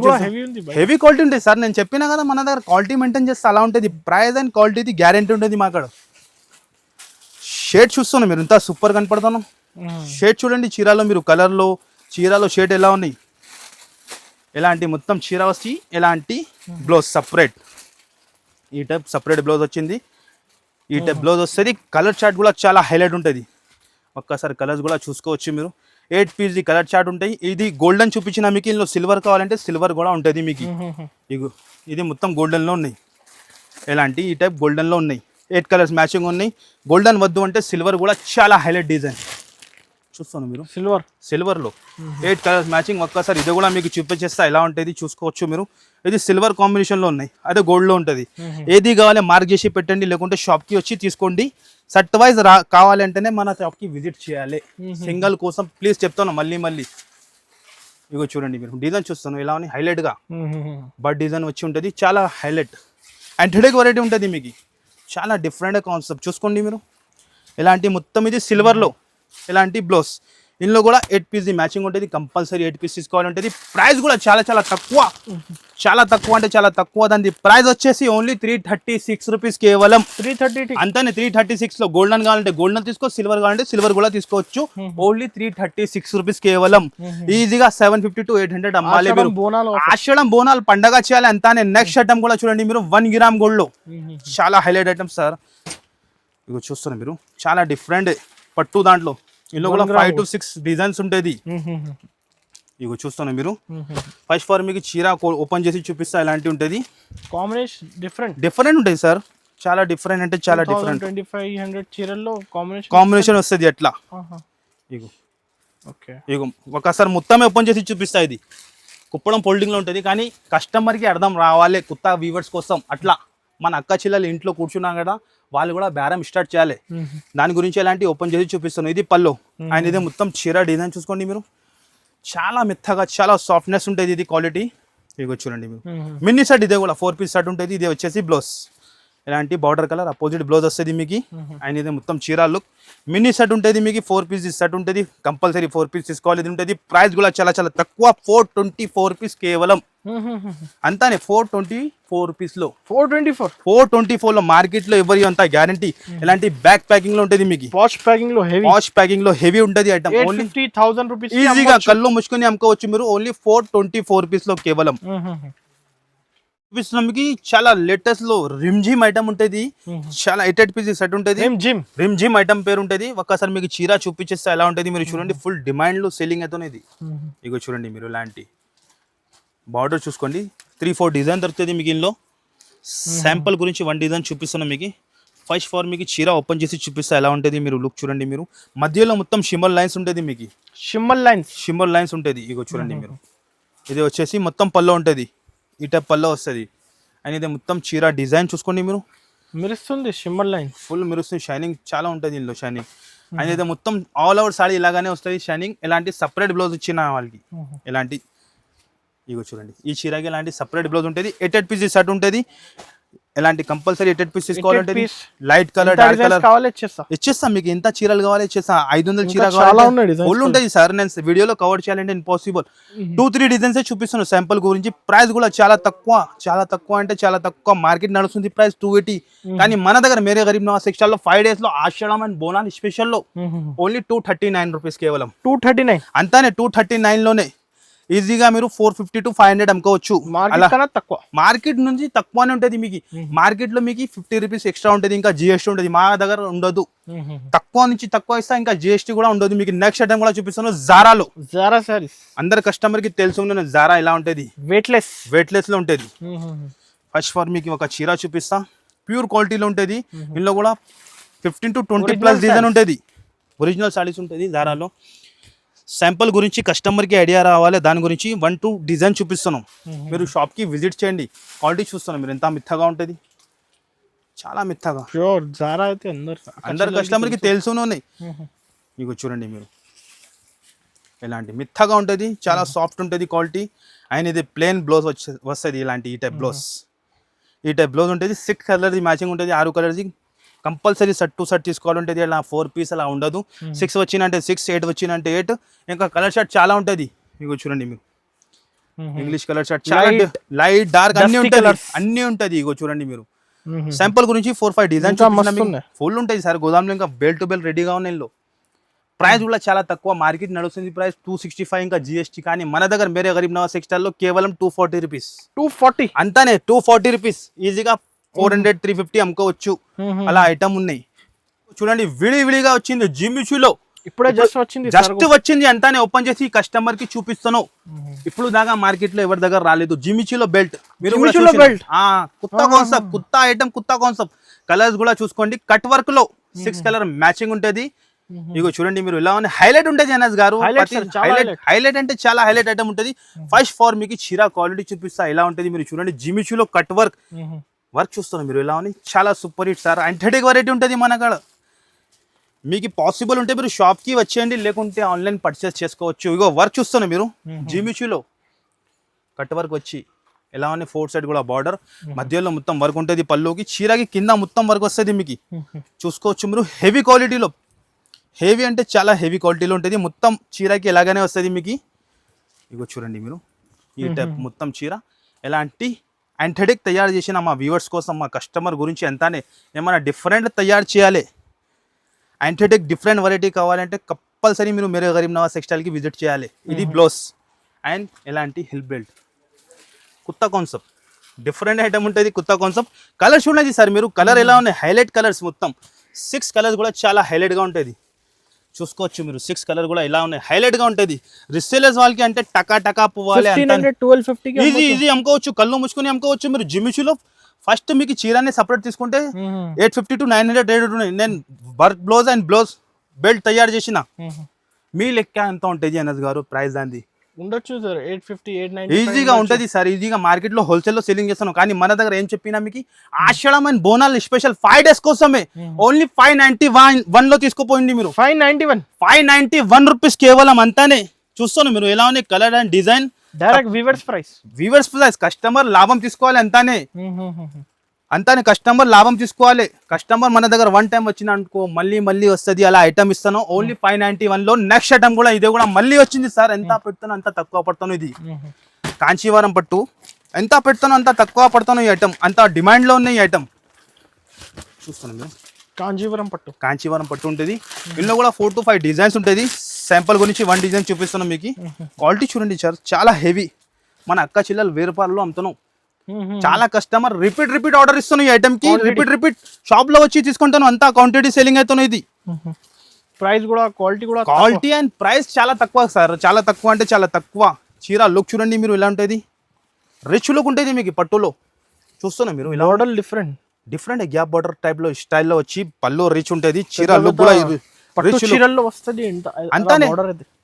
హెవీ క్వాలిటీ ఉంటుంది సార్. నేను చెప్పినా కదా మన దగ్గర క్వాలిటీ మెయింటైన్ చేస్తే అలా ఉంటుంది. ప్రైస్ అండ్ క్వాలిటీ గ్యారెంటీ ఉంటుంది మా కాడ. షేడ్ చూస్తున్నాం మీరు, ఇంత సూపర్ కనపడుతున్నాం. షేడ్ చూడండి చీరలో, మీరు కలర్లో చీరలో షేడ్ ఎలా ఉన్నాయి. ఎలాంటి మొత్తం చీర వచ్చి ఎలాంటి బ్లౌజ్ సపరేట్, ఈ టైప్ సపరేట్ బ్లౌజ్ వచ్చింది. ఈ టైప్ బ్లౌజ్ వస్తుంది. కలర్ చార్ట్ కూడా చాలా హైలైట్ ఉంటుంది. ఒక్కసారి కలర్స్ కూడా చూసుకోవచ్చు మీరు. 8 piece కలర్ చార్ట్ ఉంటాయి. ఇది గోల్డెన్ చూపించిన మీకు, ఇందులో సిల్వర్ కావాలంటే సిల్వర్ కూడా ఉంటుంది మీకు. ఇగో ఇది మొత్తం గోల్డెన్లో ఉన్నాయి. ఎలాంటి ఈ టైప్ గోల్డెన్లో ఉన్నాయి. 8 కలర్స్ మ్యాచింగ్ ఉన్నాయి. గోల్డెన్ వద్దు అంటే సిల్వర్ కూడా చాలా హైలైట్ డిజైన్ చూస్తాను మీరు. సిల్వర్లో 8 కలర్స్ మ్యాచింగ్. ఒక్కసారి ఇది కూడా మీకు చూపించేస్తా ఎలా ఉంటుంది చూసుకోవచ్చు మీరు. ఇది సిల్వర్ కాంబినేషన్లో ఉన్నాయి, అదే గోల్డ్లో ఉంటుంది. ఏది కావాలి మార్క్ చేసి పెట్టండి, లేకుంటే షాప్కి వచ్చి తీసుకోండి. సెట్ వైజ్ కావాలంటేనే మన షాప్కి విజిట్ చేయాలి. సింగల్ కోసం ప్లీజ్ చెప్తాను మళ్ళీ. ఇగో చూడండి మీరు, డిజైన్ చూస్తాను ఎలా ఉన్నాయి హైలైట్గా. బర్డ్ డిజైన్ వచ్చి ఉంటుంది, చాలా హైలైట్. యాంటిక్ వెరైటీ ఉంటుంది మీకు, చాలా డిఫరెంట్ కాన్సెప్ట్ చూసుకోండి మీరు. ఇలాంటి మొత్తం ఇది సిల్వర్లో ఇలాంటి బ్లౌజ్. ఇందులో కూడా 8 piece మ్యాచింగ్ ఉంటుంది. కంపల్సరీ 8 pieces తీసుకోవాలి ఉంటుంది. ప్రైస్ కూడా చాలా తక్కువ, చాలా తక్కువ అంటే చాలా తక్కువ. దాని ప్రైస్ వచ్చేసి ఓన్లీ 336 రూపీస్ కేవలం. 330 అంతానే. 336 లో గోల్డెన్ కావాలంటే గోల్డెన్ తీసుకో, సిల్వర్ కావాలంటే సిల్వర్ కూడా తీసుకోవచ్చు. ఓన్లీ 336 రూపీస్ కేవలం. ఈజీగా 750 to 800 అమ్మాలి మీరు. ఆషాఢం బోనాలు పండగ చేయాలి అంతానే. నెక్స్ట్ ఐటమ్ కూడా చూడండి మీరు, 1 gram గోల్డ్ లో చాలా హైలైట్ ఐటమ్ సార్. ఇగో చూస్తున్నారు మీరు, చాలా డిఫరెంట్ పట్టు. దాంట్లో ఇందులో కూడా 5 to 6 డిజైన్స్ ఉంటుంది. ఇగో చూస్తున్నారు మీరు. ఫస్ట్ ఫార్ మీకు చీర ఓపెన్ చేసి చూపిస్తా ఎలాంటి ఉంటుంది. కాంబినేషన్ డిఫరెంట్ ఉంటుంది సార్, చాలా డిఫరెంట్ అంటే చాలా డిఫరెంట్. 2500 చీరల్లో కాంబినేషన్ వస్తుంది ఎట్లా. ఇగో ఇగో ఒకసారి మొత్తమే ఓపెన్ చేసి చూపిస్తా. ఇది కుప్పడం ఫోల్డింగ్ లో ఉంటుంది, కానీ కస్టమర్ కి అర్థం రావాలి, కొత్త వ్యూవర్స్ కోసం. అట్లా మన అక్క చెల్లెలు ఇంట్లో కూర్చున్నాం కదా, వాళ్ళు కూడా బేరం స్టార్ట్ చేయాలి. దాని గురించి ఎలాంటి ఓపెన్ చేసి చూపిస్తాను. ఇది పల్లో అండ్ ఇది మొత్తం చీర డిజైన్ చూసుకోండి మీరు. చాలా మెత్తగా, చాలా సాఫ్ట్నెస్ ఉంటుంది ఇది క్వాలిటీ. ఇగో చూడండి మీరు, మినీ సెట్. ఇదే కూడా 4 piece సెట్ ఉంటుంది. ఇది వచ్చేసి బ్లౌజ్ ఇలాంటి బార్డర్ కలర్ అపోజిట్ బ్లౌజ్ వస్తుంది మీకు. అండ్ ఇది మొత్తం చీర లుక్. మినీ సెట్ ఉంటుంది మీకు, 4 piece సెట్ ఉంటుంది. కంపల్సరీ 4 piece తీసుకోవాలి. ఇది ఉంటుంది. ప్రైస్ కూడా చాలా తక్కువ, 424 రూపీస్ కేవలం. అంతానే 424 రూపీస్ లో. 424 లో మార్కెట్ లో ఎవరి అంత గ్యారంటీ. ఇలాంటి బ్యాక్ ప్యాకింగ్ లో ఉంటుంది మీకు. వాష్ ప్యాకింగ్ లో హెవీ ఉంటుంది ఐటమ్. ఓన్లీ 850,000 రూపీస్ ఈజీగా కళ్ళు ముచ్చుకొని అమ్ముకోవచ్చు మీరు. ఓన్లీ 424 రూపీస్ లో కేవలం. చూపిస్తున్నాం మీకు. చాలా లేటెస్ట్ లో రిమ్జిమ్ ఐటమ్ ఉంటుంది. చాలా 8 piece సెట్ ఉంటుంది. రిమ్జిమ్ ఐటమ్ పేరు ఉంటుంది. ఒక్కసారి మీకు చీర చూపించేస్తే ఎలా ఉంటుంది మీరు చూడండి. ఫుల్ డిమాండ్ లో సెల్లింగ్ అవుతుంది. ఇగో చూడండి మీరు, ఇలాంటి బార్డర్ చూసుకోండి. 3-4 డిజైన్ దొరుకుతుంది మీకు. ఇందులో శాంపుల్ గురించి వన్ డిజైన్ చూపిస్తున్నాను మీకు. ఫస్ట్ ఫార్ మీకు చీర ఓపెన్ చేసి చూపిస్తా ఎలా ఉంటుంది. మీరు లుక్ చూడండి. మీరు మధ్యలో మొత్తం షిమ్మర్ లైన్స్ ఉంటుంది మీకు. షిమ్మర్ లైన్స్ ఉంటుంది. ఇగో చూడండి మీరు. ఇది వచ్చేసి మొత్తం పల్లో ఉంటుంది. ఈ టైప్ పల్లో వస్తుంది. అండ్ ఇది మొత్తం చీర డిజైన్ చూసుకోండి మీరు. మెరుస్తుంది షిమ్మర్ లైన్, ఫుల్ మెరుస్తుంది. షైనింగ్ చాలా ఉంటుంది ఇందులో షైనింగ్. అండ్ ఇది మొత్తం ఆల్ ఓవర్ సాడీ ఇలాగానే వస్తుంది షైనింగ్. ఎలాంటి సపరేట్ బ్లౌజ్ ఇచ్చిన వాళ్ళకి ఎలాంటి ఇగో చూడండి. ఈ చీరకి ఎలాంటి సపరేట్ బ్లౌజ్ ఉంటుంది. 8 పీస్ షర్ట్ ఉంటుంది. ఎలాంటి కంపల్సరీ 8 పీస్ తీసుకోవాలంటే లైట్ కలర్ డార్క్ కలర్ కావాలి ఇచ్చేస్తాం మీకు. ఎంత చీరలు కావాలి ఇచ్చేస్తాం. 500 చీర కావాలి ఫుల్ ఉంటుంది సార్. నేను వీడియోలో కవర్ చేయాలంటే ఇంపాసిబుల్. 2-3 డిజైన్స్ చూపిస్తున్నాను శాంపుల్ గురించి. ప్రైస్ కూడా చాలా తక్కువ అంటే చాలా తక్కువ. మార్కెట్ నడుస్తుంది ప్రైస్ 280. కానీ మన దగ్గర మేరే గరీబ్ నవాజ్ టెక్స్టైల్ లో 5 days లో ఆషాఢం అండ్ బోనాల్ స్పెషల్ లో ఓన్లీ 239 రూపీస్ కేవలం. 239 అంతానే 239 లోనే ఈజీగా మీరు 450 to 500 అమ్ముకోవచ్చు. మార్కెట్ నుంచి తక్కువనే ఉంటుంది మీకు. మార్కెట్ లో మీకు 50 రూపీస్ ఎక్స్ట్రా ఉంటుంది. ఇంకా జిఎస్టీ ఉంటుంది. మా దగ్గర ఉండదు. తక్కువ నుంచి తక్కువ ఇస్తా. ఇంకా జిఎస్టీ కూడా ఉండదు మీకు. నెక్స్ట్ ఐటమ్ కూడా చూపిస్తాను. జారా సారీస్. అందరు కస్టమర్ కి తెలుసు జారా ఎలా ఉంటుంది. వెయిట్లెస్ లో ఉంటుంది. ఫస్ట్ ఫార్ మీకు ఒక చీర చూపిస్తా. ప్యూర్ క్వాలిటీలో ఉంటుంది. ఇందులో కూడా 15 to 20+ డిజైన్ ఉంటుంది. ఒరిజినల్ సారీస్ ఉంటుంది జారాలో. శాంపుల్ గురించి కస్టమర్కి ఐడియా రావాలి. దాని గురించి 1-2 డిజైన్ చూపిస్తున్నాం. మీరు షాప్కి విజిట్ చేయండి. క్వాలిటీ చూస్తున్నాం మీరు. ఎంత మెత్తగా ఉంటుంది. చాలా మెత్తగా. జారా అయితే అందరు కస్టమర్కి తెలుసునే. మీకు చూడండి మీరు. ఎలాంటి మెత్తగా ఉంటుంది. చాలా సాఫ్ట్ ఉంటుంది క్వాలిటీ. అండ్ ఇది ప్లెయిన్ బ్లౌజ్ వస్తుంది. ఇలాంటి ఈ టైప్ బ్లౌజ్ ఉంటుంది. 6 కలర్ది మ్యాచింగ్ ఉంటుంది. 6 కలర్ది కంపల్సరీ సెట్ టు సెట్ తీసుకోవాలంటే అలా 4 పీస్ అలా ఉండదు. 6 వచ్చినంటే 6, 8 వచ్చినంటే 8. ఇంకా కలర్ షర్ట్ చాలా ఉంటుంది. మీకు చూడండి మీరు. ఇంగ్లీష్ కలర్ షర్ట్ చాలా లైట్ డార్క్ అన్ని ఉంటుంది. ఇగో చూడండి మీరు. శాంపుల్ గురించి 4-5 డిజైన్ ఫుల్ ఉంటుంది సార్. గోదాంలో ఇంకా బెల్ టు బెల్ రెడీగా ఉన్నాయి. ప్రైస్ కూడా చాలా తక్కువ. మార్కెట్ నడుస్తుంది ప్రైస్ 265 ఇంకా జిఎస్టీ. కానీ మన దగ్గర మేరే గరీబ్ నవాజ్ టెక్స్టైల్ లో కేవలం 240 రూపీస్. 240 అంతానే 240 రూపీస్. ఈజీగా 400-350 అమ్ముకోవచ్చు. అలా ఐటమ్ ఉన్నాయి. చూడండి విడిగా వచ్చింది జిమ్మిచూలో. ఇప్పుడే జస్ట్ వచ్చింది అంతానే. ఓపెన్ చేసి కస్టమర్ కి చూపిస్తాను. ఇప్పుడు దాకా మార్కెట్ లో ఎవరి దగ్గర రాలేదు. జిమ్మిచూలో బెల్ట్. మీరు కొత్త ఐటమ్, కొత్త కాన్సెప్ట్. కలర్స్ కూడా చూసుకోండి. కట్ వర్క్ లో 6 కలర్ మ్యాచింగ్ ఉంటుంది. ఇగో చూడండి మీరు. ఇలా హైలైట్ ఉంటుంది అనస్ గారు. హైలైట్ అంటే చాలా హైలైట్ ఐటమ్ ఉంటుంది. ఫస్ట్ ఫార్ మీకు చీర క్వాలిటీ చూపిస్తా ఎలా ఉంటుంది. మీరు చూడండి. జిమ్మిచూలో కట్ వర్క్ చూస్తున్నారు మీరు. ఎలా ఉంది. చాలా సూపర్ హిట్ సార్. యాంథెటిక్ వెరైటీ ఉంటుంది మన కాడ. మీకు పాసిబుల్ ఉంటే మీరు షాప్కి వచ్చేయండి. లేకుంటే ఆన్లైన్ పర్చేస్ చేసుకోవచ్చు. ఇగో వర్క్ చూస్తున్నారు మీరు. జిమ్మిచూలో కట్ వర్క్ వచ్చి ఎలా ఉంది. 4 సైడ్ కూడా బార్డర్. మధ్యలో మొత్తం వర్క్ ఉంటుంది. పల్లోకి చీరకి కింద మొత్తం వర్క్ వస్తుంది మీకు. చూసుకోవచ్చు మీరు. హెవీ క్వాలిటీలో. హెవీ అంటే చాలా హెవీ క్వాలిటీలో ఉంటుంది. మొత్తం చీరకి ఎలాగనే వస్తుంది మీకు. ఇగో చూడండి మీరు. ఈ టైప్ మొత్తం చీర ఎలాంటి యాంథెటిక్ తయారు చేసిన మా వ్యూవర్స్ కోసం, మా కస్టమర్ గురించి ఎంతనే ఏమైనా డిఫరెంట్ తయారు చేయాలి. యాంథెటిక్ డిఫరెంట్ వెరైటీ కావాలంటే కంపల్సరీ మీరు మేరే గరీబ్ నవాజ్ టెక్స్టైల్కి విజిట్ చేయాలి. ఇది బ్లౌజ్ అండ్ ఎలాంటి హిల్ బెల్ట్. కొత్త కాన్సెప్ట్, డిఫరెంట్ ఐటమ్ ఉంటుంది. కొత్త కాన్సెప్ట్. కలర్స్ ఉన్నాయి సార్ మీరు. కలర్ ఎలా ఉన్నాయి. హైలైట్ కలర్స్ మొత్తం. 6 కలర్స్ కూడా చాలా హైలైట్గా ఉంటుంది. చూసుకోవచ్చు మీరు. 6 కలర్ కూడా ఎలా ఉన్నాయి. హైలైట్ గా ఉంటుంది. రిసేలర్స్ వాళ్ళకి అంటే టకా పోవాలి. ఈజీ అమ్ముకోవచ్చు. కళ్ళు ముచ్చుకొని అమ్ముకోవచ్చు మీరు. జిమ్మిచూలో ఫస్ట్ మీకు చీరాన్ని సపరేట్ తీసుకుంటే 850 to 900 రేట్ ఉన్నాయి. నేను work blouse and blouse belt తయారు చేసిన. మీ లెక్క ఎంత ఉంటుంది అనస్ గారు ప్రైస్ దాన్ని? ఉండొచ్చు సార్. 850, 890 ఈజీగా ఉంటుంది సార్. ఈజీగా మార్కెట్ లో హోల్సేల్ లో సెల్లింగ్ చేస్తాను. కానీ మన దగ్గర ఏం చెప్పినా మీకు ఆషాఢం అండ్ బోనాల్ స్పెషల్ 5 days కోసమే ఓన్లీ 591 లో తీసుకోపోయింది మీరు. 591 రూపీస్ కేవలం. అంతానే. చూస్తాను మీరు ఎలా ఉన్నాయి. Colour and design direct weavers price. Customer లాభం తీసుకోవాలి. అంతానే కస్టమర్ లాభం తీసుకోవాలి. కస్టమర్ మన దగ్గర 1 time వచ్చిన అనుకో మళ్ళీ వస్తుంది. అలా ఐటమ్ ఇస్తాను. ఓన్లీ 591 లో. నెక్స్ట్ ఐటమ్ కూడా ఇదే కూడా మళ్ళీ వచ్చింది సార్. ఎంత పెడతాను అంత తక్కువ పడతాను. ఇది కాంచీవరం పట్టు. ఎంత పెడతాను అంత తక్కువ పడతాను. ఈ ఐటమ్ అంత డిమాండ్ లో ఉన్నాయి. ఈ ఐటమ్ చూస్తాను మీరు. కాంచీవరం పట్టు ఉంటుంది. ఇందులో కూడా 4 to 5 డిజైన్స్ ఉంటుంది. శాంపుల్ గురించి 1 డిజైన్ చూపిస్తున్నాం మీకు. క్వాలిటీ చూడండి సార్. చాలా హెవీ. మన అక్క చెల్లెలు 1000 రూపాయల్లో అమ్ముతున్నాం. చాలా కస్టమర్ రిపీట్ ఆర్డర్ ఇస్తున్నాయి. ఈ ఐటమ్ కి రిపీట్ షాప్ లో వచ్చి తీసుకుంటాను. అంతా క్వాంటిటీ సెల్లింగ్ అవుతున్నాయి. ఇది ప్రైస్ కూడా క్వాలిటీ అండ్ ప్రైస్ చాలా తక్కువ సార్. చాలా తక్కువ అంటే చాలా తక్కువ. చీర లుక్ చూడండి మీరు ఎలా ఉంటుంది. రిచ్ లుక్ ఉంటుంది మీకు. పట్టులో చూస్తున్నా మీరు ఇలా model different gap border type లో స్టైల్లో వచ్చి పళ్ళు రిచ్ ఉంటుంది, చీర లుక్ కూడా పట్టు చీరల్లో వస్తుంది అంతానే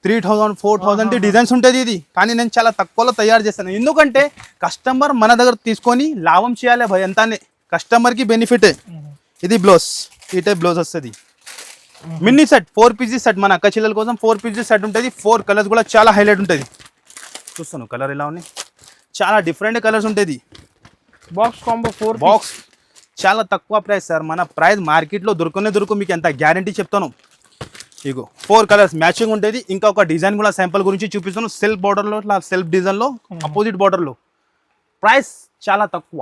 3000 4000 డిజైన్స్ ఉంటుంది ఇది. కానీ నేను చాలా తక్కువలో తయారు చేస్తాను, ఎందుకంటే కస్టమర్ మన దగ్గర తీసుకొని లాభం చేయాలి భయ్, అంతానే కస్టమర్ కి బెనిఫిట్. ఇది బ్లౌజ్, ఈ టైప్ బ్లౌజ్ వస్తుంది. మినీ సెట్ 4 పీసెస్ సెట్, మన అక్క చెల్లెల కోసం 4 పీసెస్ సెట్ ఉంటుంది. 4 కలర్స్ కూడా చాలా హైలైట్ ఉంటుంది. చూస్తాను కలర్ ఎలా ఉన్నాయి, చాలా డిఫరెంట్ కలర్స్ ఉంటుంది. బాక్స్ కాంబో 4 బాక్స్ చాలా తక్కువ ప్రైస్ సార్, మన ప్రైస్ మార్కెట్లో దొరుకు మీకు ఎంత గ్యారంటీ చెప్తాను. ఇగో 4 కలర్స్ మ్యాచింగ్ ఉంటుంది. ఇంకా ఒక డిజైన్ కూడా శాంపుల్ గురించి చూపిస్తాను. సెల్ఫ్ బార్డర్లో ఇట్లా సెల్ఫ్ డిజైన్లో అపోజిట్ బార్డర్లో. ప్రైస్ చాలా తక్కువ,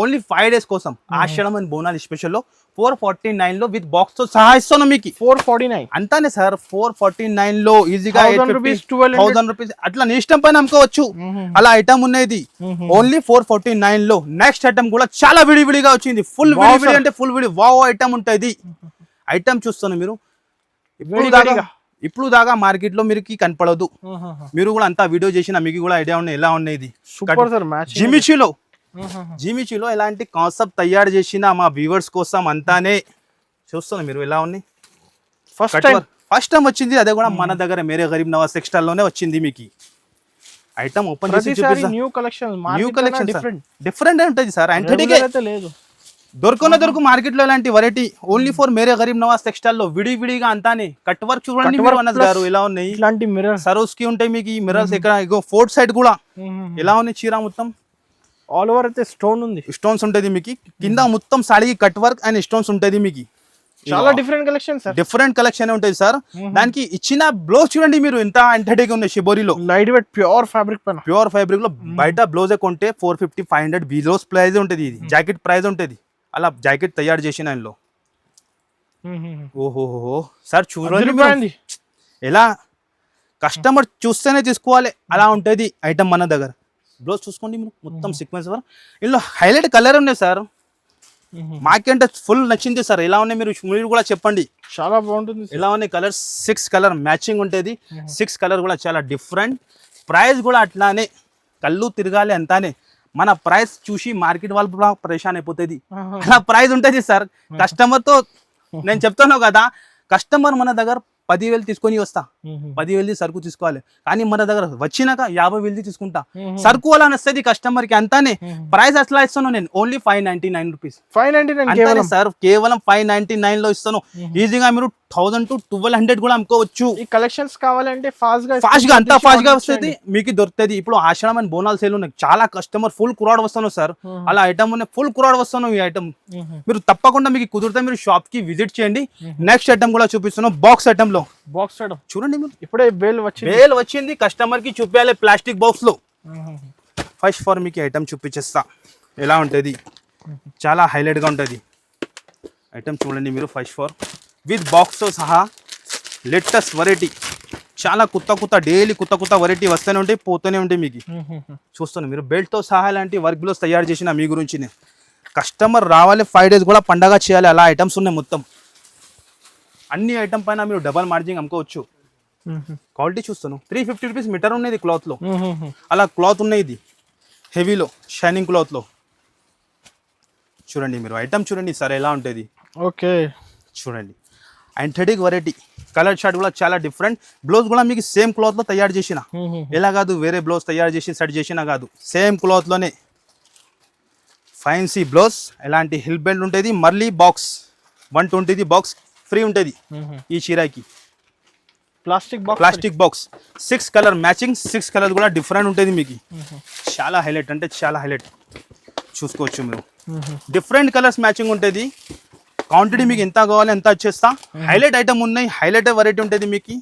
ఓన్లీ 5 days కోసం. ఆషాఢం అండ్ బోనాలు స్పెషల్లో 449 లో విత్ బాక్స్ తో సహా ఇస్తాను మీకు. 449 అంతానే సార్, 449 లో ఈజీగా 1000 rupees, 1000 రూపీస్ అట్లా నీ ఇష్టం పైన అమ్ముకోవచ్చు. అలా ఐటమ్ ఉన్నది ఓన్లీ 449 లో. నెక్స్ట్ ఐటమ్ కూడా చాలా విడివిడిగా వచ్చింది, ఫుల్ విడివిడి అంటే ఫుల్ విడి వావ్ ఐటమ్ ఉంటుంది. ఐటమ్ చూస్తాను మీరు ఇప్పుడు దాకా మార్కెట్ లో మీరు కనపడదు. మీరు కూడా అంతా వీడియో చేసిన మీకు కూడా ఐడియా ఉన్నాయి ఎలా ఉన్నాయి. సూపర్ సార్, జిమిచీలో ఇలాంటి కాన్సెప్ట్ తయారు చేసిన మా వ్యూవర్స్ కోసం అంతానే. చూస్తాను మీరు ఎలా ఉన్నాయి. ఫస్ట్ టైం వచ్చింది, అదే కూడా మన దగ్గర మేరే గరీబ్ నవాజ్ టెక్స్టైల్ లోనే వచ్చింది. మీకు ఐటమ్ ఓపెన్ చేసి చూపిస్తా. న్యూ కలెక్షన్ డిఫరెంట్ ఉంటుంది సార్, దొరుకు మార్కెట్ లో ఇలాంటి variety only for Mere Garib Nawaz textile లో విడివిడిగా అంతానే. కట్ వర్క్ చూడండి అన్నది గారు ఎలా ఉన్నాయి. ఇలాంటి మిర్రర్ సరోస్ కి ఉంటాయి మీకు ఈ మిర్రర్స్. ఇక్కడ ఇగో 4 సైడ్ కూడా ఎలా ఉన్నాయి. చీర మొత్తం ఆల్ ఓవర్ అయితే స్టోన్స్ ఉంటుంది మీకు. కింద మొత్తం సాడీకి కట్ వర్క్ అండ్ స్టోన్స్ ఉంటుంది మీకు. చాలా డిఫరెంట్ కలెక్షన్ ఉంటుంది సార్. దానికి ఇచ్చిన బ్లౌజ్ చూడండి మీరు ఎంత ఎంటర్టైనింగ్ ఉంది. షిబోరిలో లైట్ వెయిట్ ప్యూర్ ఫ్యాబ్రిక్ లో బయట బ్లౌజ్ కొంటే 450 500 బిలోస్ ప్రైస్ ఉంటుంది. ఇది జాకెట్ ప్రైస్ ఉంటుంది. అలా జాకెట్ తయారు చేసిన ఆయనలో. ఓహోహో సార్ చూడండి ఎలా కస్టమర్ చూస్తేనే తీసుకోవాలి అలా ఉంటుంది ఐటమ్ మన దగ్గర. బ్లౌజ్ చూసుకోండి మీరు మొత్తం సీక్వెన్స్ వర్క్. ఇందులో హైలైట్ కలర్ ఉన్నాయి సార్, మాకంటే ఫుల్ నచ్చింది సార్. ఎలా ఉన్నాయి మీరు కూడా చెప్పండి. చాలా బాగుంటుంది. ఎలా ఉన్నాయి కలర్స్, 6 కలర్ మ్యాచింగ్ ఉంటుంది. 6 కలర్ కూడా చాలా డిఫరెంట్. ప్రైస్ కూడా అట్లానే కళ్ళు తిరగాలి అంతానే. మన ప్రైస్ చూసి మార్కెట్ వాళ్ళు కూడా పరేషాన్ అయిపోతుంది. అలా ప్రైస్ ఉంటుంది సార్. కస్టమర్తో నేను చెప్తాను కదా, కస్టమర్ మన దగ్గర 10,000 తీసుకొని వస్తా, 10,000 సరుకు తీసుకోవాలి. కానీ మన దగ్గర వచ్చినాక 50,000 తీసుకుంటా. సరుకు అలా నస్తుంది కస్టమర్ కి అంతానే. ప్రైస్ అట్లా ఇస్తాను నేను ఓన్లీ 599 రూపీస్. 599 సార్, కేవలం 599 లో ఇస్తాను. ఈజీగా మీరు 1000 to 1200 కూడా అమ్ముకోవచ్చు. ఈ కలెక్షన్స్ కావాలంటే ఫాస్ట్ గా వస్తుంది మీకు దొరుకుతుంది. ఇప్పుడు ఆషాఢం అండ్ బోనాలు సేల్ ఉన్నాయి, చాలా కస్టమర్ ఫుల్ క్రౌడ్ వస్తాను సార్. అలా ఐటమ్ ఉన్నాయి, ఫుల్ క్రౌడ్ వస్తాను. ఈ ఐటమ్ మీరు తప్పకుండా మీకు కుదిరితే మీరు షాప్ కి విజిట్ చేయండి. నెక్స్ట్ ఐటమ్ కూడా చూపిస్తున్నాను. బాక్స్ ఐటమ్ లో చూడండి మీరు ఇప్పుడే బేల్ వచ్చింది. కస్టమర్ కి చూపించాలి ప్లాస్టిక్ బాక్స్ లో. ఫస్ట్ ఫర్ మీకు ఐటమ్ చూపించేస్తా ఎలా ఉంటుంది. చాలా హైలైట్ గా ఉంటుంది ఐటమ్. చూడండి మీరు ఫస్ట్ ఫర్ విత్ బాక్స్ తో సహా లేటెస్ట్ వెరైటీ. చాలా కొత్త డైలీ కొత్త వెరైటీ వస్తూనే ఉంటాయి, పోతూనే ఉంటాయి మీకు. చూస్తాను మీరు బెల్ట్ తో సహా ఇలాంటి వర్క్ బ్లౌజ్ తయారు చేసిన మీ గురించి. కస్టమర్ రావాలి 5 days కూడా పండగ చేయాలి, అలా ఐటమ్స్ ఉన్నాయి మొత్తం. అన్ని ఐటమ్ పైన మీరు డబల్ మార్జింగ్ అమ్ముకోవచ్చు. క్వాలిటీ చూస్తాను 350 రూపీస్ మీటర్ ఉన్నది క్లాత్ లో. అలా క్లాత్ ఉన్నాయి, ఇది హెవీలో షైనింగ్ క్లాత్ లో. చూడండి మీరు ఐటమ్ చూడండి సార్ ఎలా ఉంటుంది. ఓకే చూడండి యాంథెటిక్ వెరైటీ. కలర్ షార్ట్ కూడా చాలా డిఫరెంట్. బ్లౌజ్ కూడా మీకు సేమ్ క్లాత్ లో తయారు చేసిన, ఎలా కాదు వేరే బ్లౌజ్ తయారు చేసి సెట్ చేసినా కాదు, సేమ్ క్లాత్ లోనే ఫైన్సీ బ్లౌజ్. ఎలాంటి హిల్ బెల్ట్ ఉంటుంది. మళ్ళీ బాక్స్ 120 బాక్స్ ఫ్రీ ఉంటుంది ఈ చీరాకి. Plastic box 6 colour matching. 6 colour కూడా డిఫరెంట్ ఉంటుంది మీకు. చాలా హైలైట్ అంటే చాలా హైలైట్. చూసుకోవచ్చు మీరు డిఫరెంట్ కలర్స్ మ్యాచింగ్ ఉంటుంది. క్వాంటిటీ మీకు ఎంత కావాలి ఎంత వచ్చేస్తా. హైలైట్ ఐటమ్ ఉన్నాయి, హైలైట్ వెరైటీ ఉంటుంది మీకు.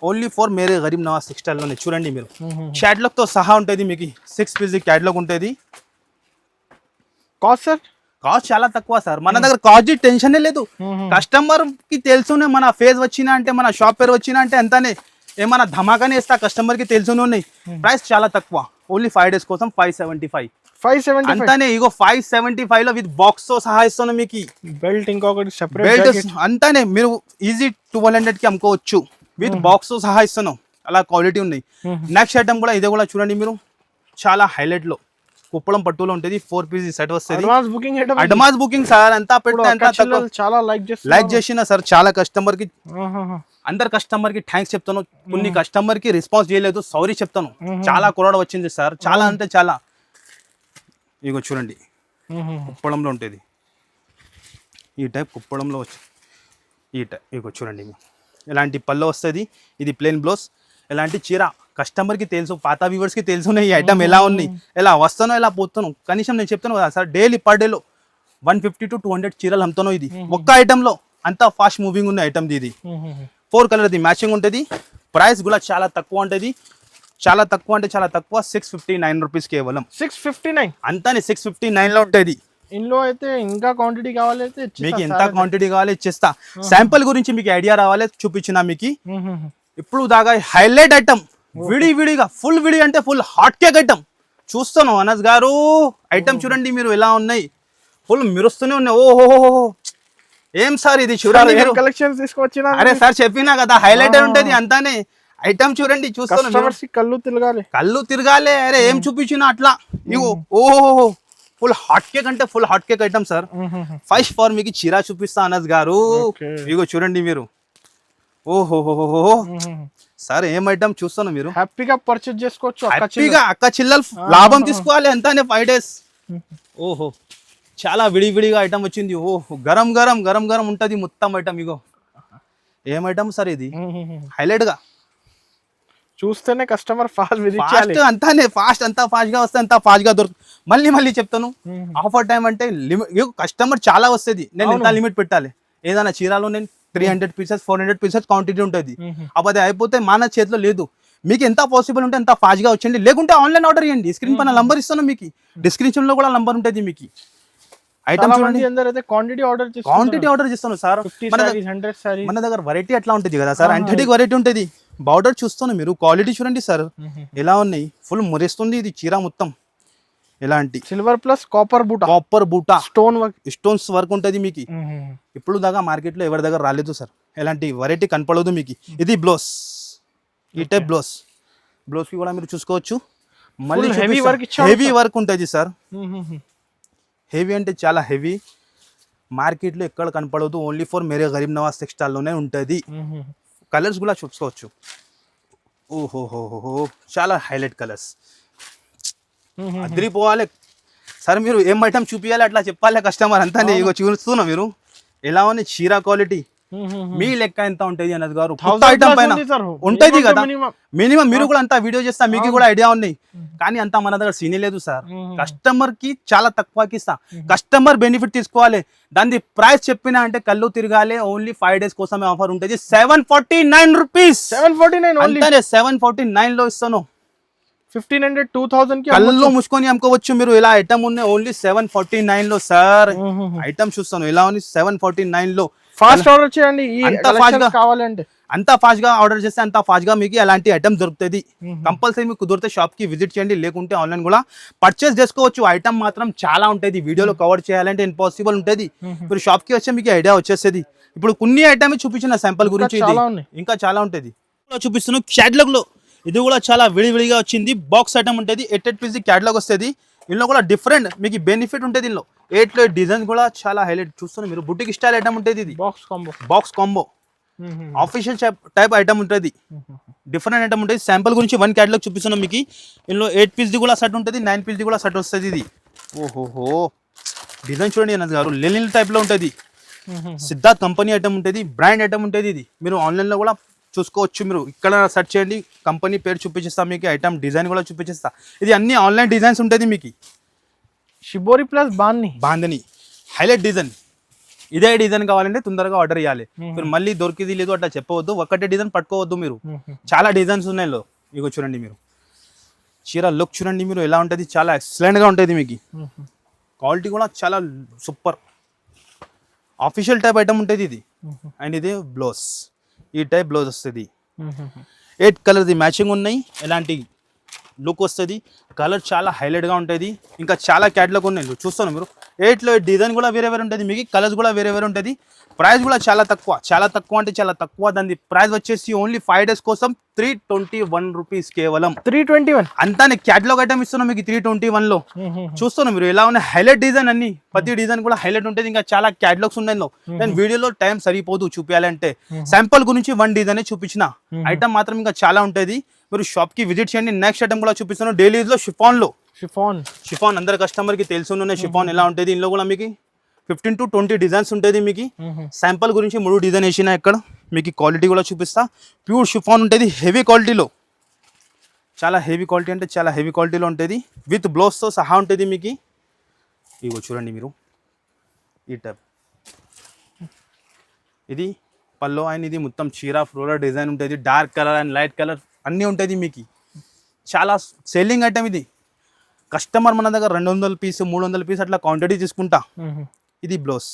Only for Mere Garib Nawaz textile లోనే. చూడండి మీరు క్యాటలాగ్ తో సహా ఉంటుంది మీకు. 6 పీస్ క్యాటలాగ్ ఉంటుంది. కాస్ట్ సార్, కాస్ట్ చాలా తక్కువ సార్. మన దగ్గర కాస్ట్ టెన్షన్ లేదు. కస్టమర్ కి తెలుసునే మన ఫేస్ వచ్చినా అంటే, మన షాప్ పేరు వచ్చినా అంటే అంతానే ఏమన్నా ధమాకానే ఇస్తా. కస్టమర్ కి తెలుసునే ఉన్నాయి. ప్రైస్ చాలా తక్కువ, ఓన్లీ 5 days కోసం 575 అంతానే. ఇగో 575 లో విత్ బాక్స్ తో సహా ఇస్తాను మీకు. బెల్ట్ ఇంకొకటి సెపరేట్ అంతానే. మీరు ఈజీ 1200 కి అమ్ముకోవచ్చు విత్ బాక్స్ తో సహా ఇస్తాను. అలా క్వాలిటీ ఉన్నాయి. నెక్స్ట్ ఐటమ్ కూడా ఇదే కూడా చూడండి మీరు, చాలా హైలైట్ లో కుప్పడం పట్టులో ఉంటుంది 4 పీస్ సెట్ వస్తుంది. Advance booking advance booking sir అంతా పెడితే అంతా తక్కువ. చాలా లైక్ చేసిన సార్ చాలా కస్టమర్ కి అందరు కస్టమర్ కి థ్యాంక్స్ చెప్తాను. కొన్ని కస్టమర్ కి రెస్పాన్స్ చేయలేదు, సారీ చెప్తాను. చాలా కొరడ వచ్చింది సార్, చాలా అంటే చాలా. ఇగో చూడండి కుప్పడంలో ఉంటుంది ఈ టైప్, కుప్పడంలో వచ్చి ఈ టైప్. ఇగో చూడండి ఇలాంటి పళ్ళు వస్తుంది. ఇది ప్లెయిన్ బ్లౌజ్. ఇలాంటి చీర కస్టమర్కి తెలుసు, పాత వ్యూవర్స్కి తెలుసు ఈ ఐటమ్ ఎలా ఉన్నాయి, ఎలా వస్తానో ఎలా పోతాను. కనీసం నేను చెప్తాను కదా సార్, డైలీ పర్ డేలో 150 to 200 చీరలు అమ్ముతాను. ఇది ఒక్క ఐటెంలో అంతా ఫాస్ట్ మూవింగ్ ఉన్న ఐటమ్ ఇది. 4 కలర్ది మ్యాచింగ్ ఉంటుంది. ప్రైస్ కూడా చాలా తక్కువ ఉంటుంది. చాలా తక్కువ అంటే చాలా తక్కువ, 659 రూపీస్ కేవలం. 659 అంతానే 659 లో ఉంటుంది. ఇందులో అయితే ఇంకా క్వాంటిటీ కావాలైతే మీకు ఎంత క్వాంటిటీ కావాలి ఇచ్చేస్తా. శాంపుల్ గురించి మీకు ఐడియా రావాలి చూపించిన మీకు. ఇప్పుడు దాకా హైలైట్ ఐటమ్ విడివిడిగా ఫుల్ విడి అంటే ఫుల్ హాట్ కేక్ ఐటమ్ చూస్తాను. అనస్ గారు ఐటమ్ చూడండి మీరు ఎలా ఉన్నాయి, ఫుల్ మెరుస్తూనే ఉన్నాయి. ఓహో ఏం సార్ ఇది చూడండి. కలెక్షన్ తీసుకొచ్చిన అరే సార్ చెప్పినా కదా హైలైట్ ఉంటుంది అంతానే. ఐటమ్ చూడండి చూస్తాను, కళ్ళు తిరగాలి. అరే ఏం చూపించినా అట్లా. ఇగో ఓహో ఫుల్ హాట్ కేక్ అంటే full hot cake item sir. First for మీకు చీర చూపిస్తా అనస్ గారు. ఇగో చూడండి మీరు. ఓహోహోహో సార్ ఏం ఐటమ్ చూస్తాను మీరు హ్యాపీగా పర్చేజ్ చేసుకోవచ్చు. హ్యాపీగా అక్క చిల్లలు లాభం తీసుకోవాలి అంతానే 5 days. ఓహో చాలా విడివిడిగా ఐటమ్ వచ్చింది. ఓహో గరం గరం గరం గరం ఉంటుంది మొత్తం ఐటమ్. ఇగో ఏం ఐటమ్ సార్ ఇది, హైలైట్ గా చూస్తేనే కస్టమర్ ఫాస్ట్ అంతానే ఫాస్ట్, అంతా ఫాస్ట్ గా వస్తే అంతా ఫాస్ట్ గా దొరుకుతుంది. మళ్ళీ చెప్తాను, ఆఫర్ టైం అంటే కస్టమర్ చాలా వస్తుంది. నేను ఎంత లిమిట్ పెట్టాలి? ఏదైనా చీరాలో నేను 300 పీసెస్ 400 పీసెస్ క్వాంటిటీ ఉంటుంది. అప్పుడు అయిపోతే మన చేతిలో లేదు. మీకు ఎంత పాసిబుల్ ఉంటే అంత ఫాస్ట్ గా వచ్చండి, లేకుంటే ఆన్లైన్ ఆర్డర్ చేయండి. స్క్రీన్ పైన నంబర్ ఇస్తాను మీకు, డిస్క్రిప్షన్ లో కూడా నంబర్ ఉంటుంది మీకు. ఐటమ్ చూడండి, క్వాంటిటీ ఆర్డర్ చేస్తాను సార్. మన దగ్గర వెరైటీ అట్లా ఉంటుంది కదా సార్, అంతటికి వెరైటీ ఉంటుంది. బార్డర్ చూస్తాను మీరు, క్వాలిటీ చూడండి సార్ ఎలా ఉన్నాయి. ఫుల్ మురేస్తుంది ఇది చీర మొత్తం. ఎలాంటి సిల్వర్ ప్లస్ కాపర్ బూటా స్టోన్స్ వర్క్ ఉంటుంది మీకు. ఇప్పుడు దాకా మార్కెట్ లో ఎవరి దగ్గర రాలేదు సార్, ఎలాంటి వెరైటీ కనపడదు మీకు. ఇది బ్లౌజ్, ఈ టైప్ బ్లౌజ్ కి కూడా మీరు చూసుకోవచ్చు. మళ్ళీ హెవీ వర్క్ ఉంటుంది సార్. హెవీ అంటే చాలా హెవీ, మార్కెట్ లో ఎక్కడ కనపడదు. Only for Mere Garib Nawaz textile లోనే ఉంటుంది. కలర్స్ కూడా చూసుకోవచ్చు. ఓహోహోహో చాలా హైలైట్ కలర్స్, అదిరిపోవాలి సార్. మీరు ఏం ఐటమ్ చూపించాలి అట్లా చెప్పాలి కస్టమర్ అంతా. ఇగో చూస్తున్నా మీరు ఎలా ఉంది చీర క్వాలిటీ. మీ లెక్క ఎంత ఉంటుంది అన్నది గారు, ఐటమ్ పైన ఉంటుంది కదా మినిమం. మీరు కూడా అంతా వీడియో చేస్తా, మీకు కూడా ఐడియా ఉన్నాయి. కానీ అంతా మన దగ్గర సీన్ లేదు సార్. కస్టమర్ కి చాలా తక్కువకి ఇస్తా, కస్టమర్ బెనిఫిట్ తీసుకోవాలి. దాని ప్రైస్ చెప్పినా అంటే కళ్ళు తిరగాలి. ఓన్లీ 5 days కోసమే ఆఫర్ ఉంటుంది. 749 రూపీస్, 749 లో ఇస్తాను. 1500 2000 కి కళ్ళు మూసుకొని అమ్ముకోవచ్చు మీరు. ఇలా ఐటమ్ ఉన్నాయి ఓన్లీ 749 లో సార్. ఐటమ్ చూస్తాను ఎలా ఉంది 749 లో. ఫాస్ట్ ఆర్డర్ చేయండి, కావాలంటే అంత ఫాస్ట్ గా ఆర్డర్ చేస్తే అంత ఫాస్ట్ గా మీకు అలాంటి ఐటమ్ దొరుకుతుంది. కంపల్సరీ మీకు కుదిరితే షాప్ కి విజిట్ చేయండి, లేకుంటే ఆన్లైన్ కూడా పర్చేస్ చేసుకోవచ్చు. ఐటమ్ మాత్రం చాలా ఉంటుంది, వీడియోలో కవర్ చేయాలంటే ఇంపాసిబుల్ ఉంటుంది. మీరు షాప్ కి వచ్చే మీకు ఐడియా వచ్చేస్తుంది. ఇప్పుడు కొన్ని ఐటమ్ చూపించిన శాంపుల్ గురించి, ఇంకా చాలా ఉంటుంది చూపిస్తున్నాను. క్యాటలాగ్ లో ఇది కూడా చాలా విడివిడిగా వచ్చింది. బాక్స్ ఐటమ్ ఉంటుంది, 8 పీస్ క్యాటలాగ్ వస్తుంది. ఇందులో కూడా డిఫరెంట్ మీకు బెనిఫిట్ ఉంటుంది. ఇందులో 8 డిజైన్ కూడా చాలా హైలైట్ చూస్తున్నారు మీరు. బుటిక్ స్టైల్ ఐటమ్ ఉంటుంది. ఇది box combo official type item ఉంటుంది. డిఫరెంట్ ఐటమ్ ఉంటుంది. శాంపుల్ గురించి 1 క్యాటలాగ్ చూపిస్తున్నాం మీకు. ఇందులో 8 పీస్ కూడా సెట్ ఉంటుంది, 9 పీస్ కూడా సెట్ వస్తుంది. ఇది ఓహోహో డిజైన్ చూడండి అన్నది గారు, లెనిన్ టైప్ లో ఉంటుంది. సిద్ధార్థ్ కంపెనీ ఐటమ్ ఉంటుంది, బ్రాండ్ ఐటమ్ ఉంటుంది. ఇది మీరు ఆన్లైన్ లో కూడా చూసుకోవచ్చు. మీరు ఇక్కడ సెర్చ్ చేయండి, కంపెనీ పేరు చూపించేస్తా మీకు. ఐటమ్ డిజైన్ కూడా చూపించేస్తా. ఇది అన్ని ఆన్లైన్ డిజైన్స్ ఉంటుంది మీకు. Shibori plus bandhani highlight design. ఇదే డిజైన్ కావాలంటే తొందరగా ఆర్డర్ ఇవ్వాలి. మీరు మళ్ళీ దొరికింది లేదు అట్లా చెప్పవద్దు. ఒకటే డిజైన్ పట్టుకోవద్దు మీరు, చాలా డిజైన్స్ ఉన్నాయి. ఇగో చూడండి మీరు చీర లుక్ చూడండి మీరు ఎలా ఉంటుంది. చాలా ఎక్సలెంట్ గా ఉంటుంది మీకు. క్వాలిటీ కూడా చాలా సూపర్. ఆఫీషియల్ టైప్ ఐటమ్ ఉంటుంది ఇది. అండ్ ఇది బ్లౌజ్, ఈ టైప్ బ్లౌజ్ వస్తుంది. 8 కలర్ది మ్యాచింగ్ ఉన్నాయి. ఎలాంటి లుక్ వస్తుంది, కలర్ చాలా హైలైట్ గా ఉంటుంది. ఇంకా చాలా క్యాటలాగ్ ఉన్నాయి చూస్తాను మీరు. ఎయిట్లో డిజైన్ కూడా వేరే వేరే ఉంటుంది మీకు, కలర్స్ కూడా వేరే వేరే ఉంటుంది. ప్రైస్ కూడా చాలా తక్కువ అంటే చాలా తక్కువ. దాని ప్రైస్ వచ్చేసి ఓన్లీ 5 days కోసం 321 రూపీస్ కేవలం. 321 అంతానే క్యాటలాగ్ ఐటమ్ ఇస్తున్నాం మీకు 321 లో. చూస్తున్నాం మీరు ఎలా ఉన్నాయి హైలైట్ డిజైన్ అన్ని, ప్రతి డిజైన్ కూడా హైలైట్ ఉంటుంది. ఇంకా చాలా క్యాటలాగ్స్ ఉన్నాయి. నేను వీడియోలో టైం సరిపోదు చూపించాలంటే, శాంపుల్ గురించి 1 డిజైన్ చూపించిన, ఐటమ్ మాత్రం ఇంకా చాలా ఉంటుంది. మీరు షాప్ కి విజిట్ చేయండి. నెక్స్ట్ ఐటమ్ కూడా చూపిస్తాను డైలీస్ లో షిఫాన్ అందరు కస్టమర్ కి తెలుసున్న షిఫాన్ ఎలా ఉంటుంది. ఇందులో కూడా మీకు 15 to 20 డిజైన్స్ ఉంటుంది మీకు. శాంపుల్ గురించి 3 డిజైన్ వేసిన ఇక్కడ మీకు. క్వాలిటీ కూడా చూపిస్తా. ప్యూర్ షిఫాన్ ఉంటుంది, హెవీ క్వాలిటీలో, చాలా హెవీ క్వాలిటీ అంటే చాలా హెవీ క్వాలిటీలో ఉంటుంది. విత్ బ్లౌజ్తో సహా ఉంటుంది మీకు. ఇగో చూడండి మీరు ఈ టైప్, ఇది పల్లో అండ్ ఇది మొత్తం చీర ఫ్లోరల్ డిజైన్ ఉంటుంది. Dark colour and light colour అన్నీ ఉంటుంది మీకు. చాలా సెల్లింగ్ ఐటమ్ ఇది. కస్టమర్ మన దగ్గర 200 పీస్ 300 పీస్ అట్లా క్వాంటిటీ తీసుకుంటా. ఇది బ్లౌజ్,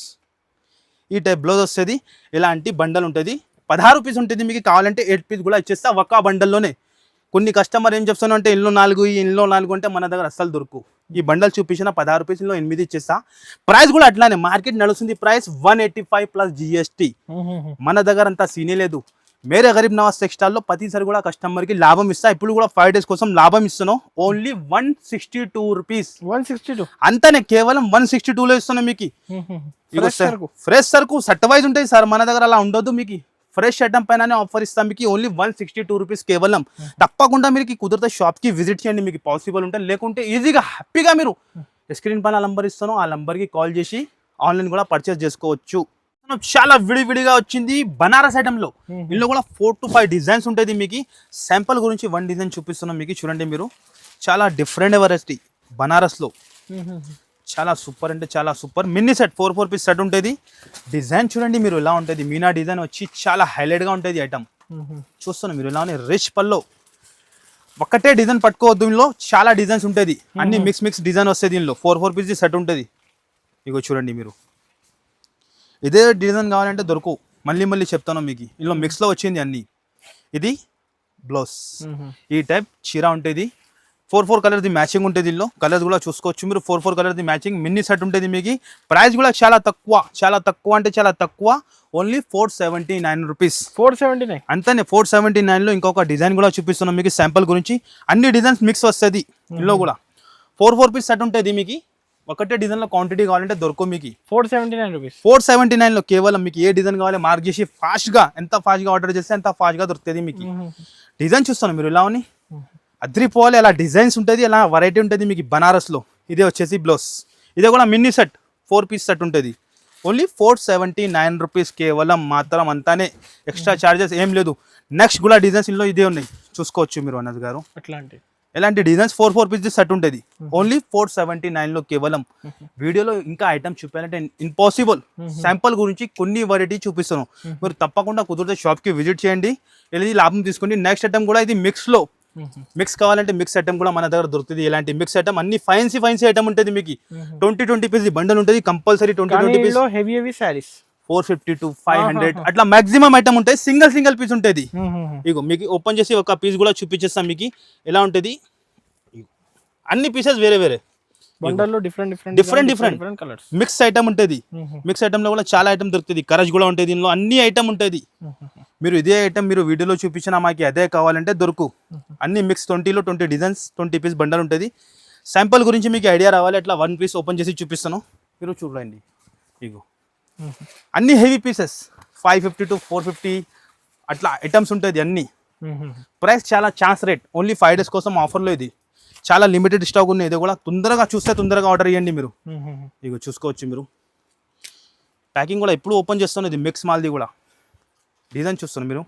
ఈ టైప్ బ్లౌజ్ వస్తుంది. ఇలాంటి బండల్ ఉంటుంది. 16 రూపీస్ ఉంటుంది మీకు. కావాలంటే 8 పీస్ కూడా ఇచ్చేస్తా ఒక్క బండల్లోనే. కొన్ని కస్టమర్ ఏం చెప్తాను అంటే ఇంట్లో 4 ఇంట్లో 4 అంటే మన దగ్గర అస్సలు దొరుకు. ఈ బండల్ చూపించిన 16 రూపీస్, ఇంట్లో 8 ఇచ్చేస్తా. ప్రైస్ కూడా అట్లానే మార్కెట్ నడుస్తుంది. Price 185 plus GST. మన దగ్గర అంతా సీనే లేదు. మేరే గరీబ్ నవాజ్ టెక్స్టైల్లో ప్రతిసారి కూడా కస్టమర్కి లాభం ఇస్తా. ఇప్పుడు కూడా 5 days కోసం లాభం ఇస్తున్నాం. Only 162 rupees. 162 అంతానే, కేవలం 162లో ఇస్తున్నాం మీకు. ఫ్రెష్ సరుకు సెట్ వైజ్ ఉంటాయి సార్, మన దగ్గర అలా ఉండదు మీకు. ఫ్రెష్ ఐటమ్ పైన ఆఫర్ ఇస్తాం మీకు. ఓన్లీ 162 రూపీస్ కేవలం. తప్పకుండా మీరు కుదిరితే షాప్కి విజిట్ చేయండి మీకు పాసిబుల్ ఉంటే. లేకుంటే ఈజీగా హ్యాపీగా మీరు స్క్రీన్ పైన నంబర్ ఇస్తాను, ఆ నంబర్కి కాల్ చేసి ఆన్లైన్ కూడా పర్చేస్ చేసుకోవచ్చు. చాలా విడివిడిగా వచ్చింది బనారస్ ఐటమ్ లో. ఇందులో కూడా 4 to 5 డిజైన్స్ ఉంటుంది మీకు. శాంపుల్ గురించి 1 డిజైన్ చూపిస్తున్నాం మీకు. చూడండి మీరు, చాలా డిఫరెంట్ వెరైటీ బనారస్ లో. చాలా సూపర్ అంటే చాలా super. Mini set 4 piece set ఉంటుంది. డిజైన్ చూడండి మీరు ఎలా ఉంటుంది. మీనా డిజైన్ వచ్చి చాలా హైలైట్ గా ఉంటుంది ఐటమ్. చూస్తున్నాం మీరు ఎలా ఉన్నాయి. రిచ్ పల్లో ఒక్కటే డిజైన్ పట్టుకోవద్దు, ఇందులో చాలా డిజైన్స్ ఉంటుంది. అన్ని మిక్స్ డిజైన్ వస్తుంది. దీనిలో 4 పీస్ సెట్ ఉంటుంది. ఇగో చూడండి మీరు, ఇదే డిజైన్ కావాలంటే దొరకవు. మళ్ళీ చెప్తాను మీకు. ఇందులో మిక్స్లో వచ్చింది అన్ని. ఇది బ్లౌజ్, ఈ టైప్ చీర ఉంటుంది. 4 కలర్ది మ్యాచింగ్ ఉంటుంది. దీనిలో కలర్స్ కూడా చూసుకోవచ్చు మీరు. 4 కలర్ది మ్యాచింగ్ మినీ సెట్ ఉంటుంది మీకు. ప్రైస్ కూడా చాలా తక్కువ అంటే చాలా తక్కువ. Only 479 rupees. 479 అంతనే. 479లో ఇంకొక డిజైన్ కూడా చూపిస్తున్నాం మీకు. శాంపుల్ గురించి అన్ని డిజైన్స్ మిక్స్ వస్తుంది. ఇందులో కూడా 4 పీస్ సెట్ ఉంటుంది మీకు. ఒకటే డిజైన్ లో క్వాంటిటీ కావాలంటే దొరకవు మీకు. 479 రూపీస్. 479లో కేవలం మీకు. ఏ డిజైన్ కావాలి మార్క్ చేసి ఎంత ఫాస్ట్ గా ఆర్డర్ చేస్తే అంత ఫాస్ట్ గా దొరుకుతుంది మీకు. డిజైన్ చూస్తాను మీరు ఎలా ఉన్నాయి. అద్రిపోవాలి అలా డిజైన్స్ ఉంటుంది, అలా వెరైటీ ఉంటుంది మీకు బనారస్ లో. ఇదే వచ్చేసి బ్లౌజ్. ఇదే కూడా మినీ సెట్ 4 పీస్ సెట్ ఉంటుంది. ఓన్లీ 479 రూపీస్ కేవలం మాత్రం. అంతానే, ఎక్స్ట్రా చార్జెస్ ఏం లేదు. నెక్స్ట్ కూడా డిజైన్స్ ఇందులో ఇదే ఉన్నాయి, చూసుకోవచ్చు మీరు అన్నది గారు. ఎలాంటి డిజైన్స్ 4 పీస్ సెట్ ఉంటుంది. ఓన్లీ 479లో కేవలం. వీడియోలో ఇంకా ఐటమ్ చూపించాలంటే ఇంపాసిబుల్. శాంపుల్ గురించి కొన్ని వెరైటీ చూపిస్తాను. మీరు తప్పకుండా కుదిరితే షాప్కి విజిట్ చేయండి, వెళ్ళి లాభం తీసుకోండి. నెక్స్ట్ ఐటమ్ కూడా ఇది మిక్స్లో. మిక్స్ కావాలంటే మిక్స్ ఐటమ్ కూడా మన దగ్గర దొరుకుతుంది. ఇలాంటి మిక్స్ ఐటమ్ అన్ని ఫైన్సీ ఐటమ్ ఉంటుంది మీకు. 20 పీస్ బండల్ ఉంటుంది compulsory. 20 piece heavy saris 450 to 500 అట్లా మాక్సిమం ఐటమ్ ఉంటాయి. సింగిల్ పీస్ ఉంటుంది. ఇగో మీకు ఓపెన్ చేసి ఒక పీస్ కూడా చూపించేస్తాం మీకు ఎలా ఉంటుంది. అన్ని పీసెస్ వేరే బండల్లో డిఫరెంట్ కలర్స్ మిక్స్ ఐటమ్ ఉంటుంది. మిక్స్ ఐటమ్ లో కూడా చాలా ఐటమ్ దొరుకుతుంది. కరజ్ కూడా ఉంటుంది. దీనిలో అన్ని ఐటమ్ ఉంటుంది. మీరు ఇదే ఐటమ్ మీరు వీడియోలో చూపించిన మాకు అదే కావాలంటే దొరుకు. అన్ని మిక్స్ 20లో 20 డిజైన్స్ 20 పీస్ బండల్ ఉంటుంది. శాంపుల్ గురించి మీకు ఐడియా రావాలి అట్లా 1 పీస్ ఓపెన్ చేసి చూపిస్తాను. మీరు చూడండి. ఇగో అన్ని హెవీ పీసెస్ 550 to 450 అట్లా ఐటమ్స్ ఉంటుంది అన్ని. ప్రైస్ చాలా ఛాన్స్ రేట్. ఓన్లీ 5 days కోసం ఆఫర్లో. ఇది చాలా లిమిటెడ్ స్టాక్ ఉన్నాయి. ఇది కూడా తొందరగా చూస్తే తొందరగా ఆర్డర్ చేయండి మీరు. ఇగో చూసుకోవచ్చు మీరు. ప్యాకింగ్ కూడా ఎప్పుడు ఓపెన్ చేస్తాను. ఇది మిక్స్ మాల్ది కూడా డిజైన్ చూస్తాను మీరు.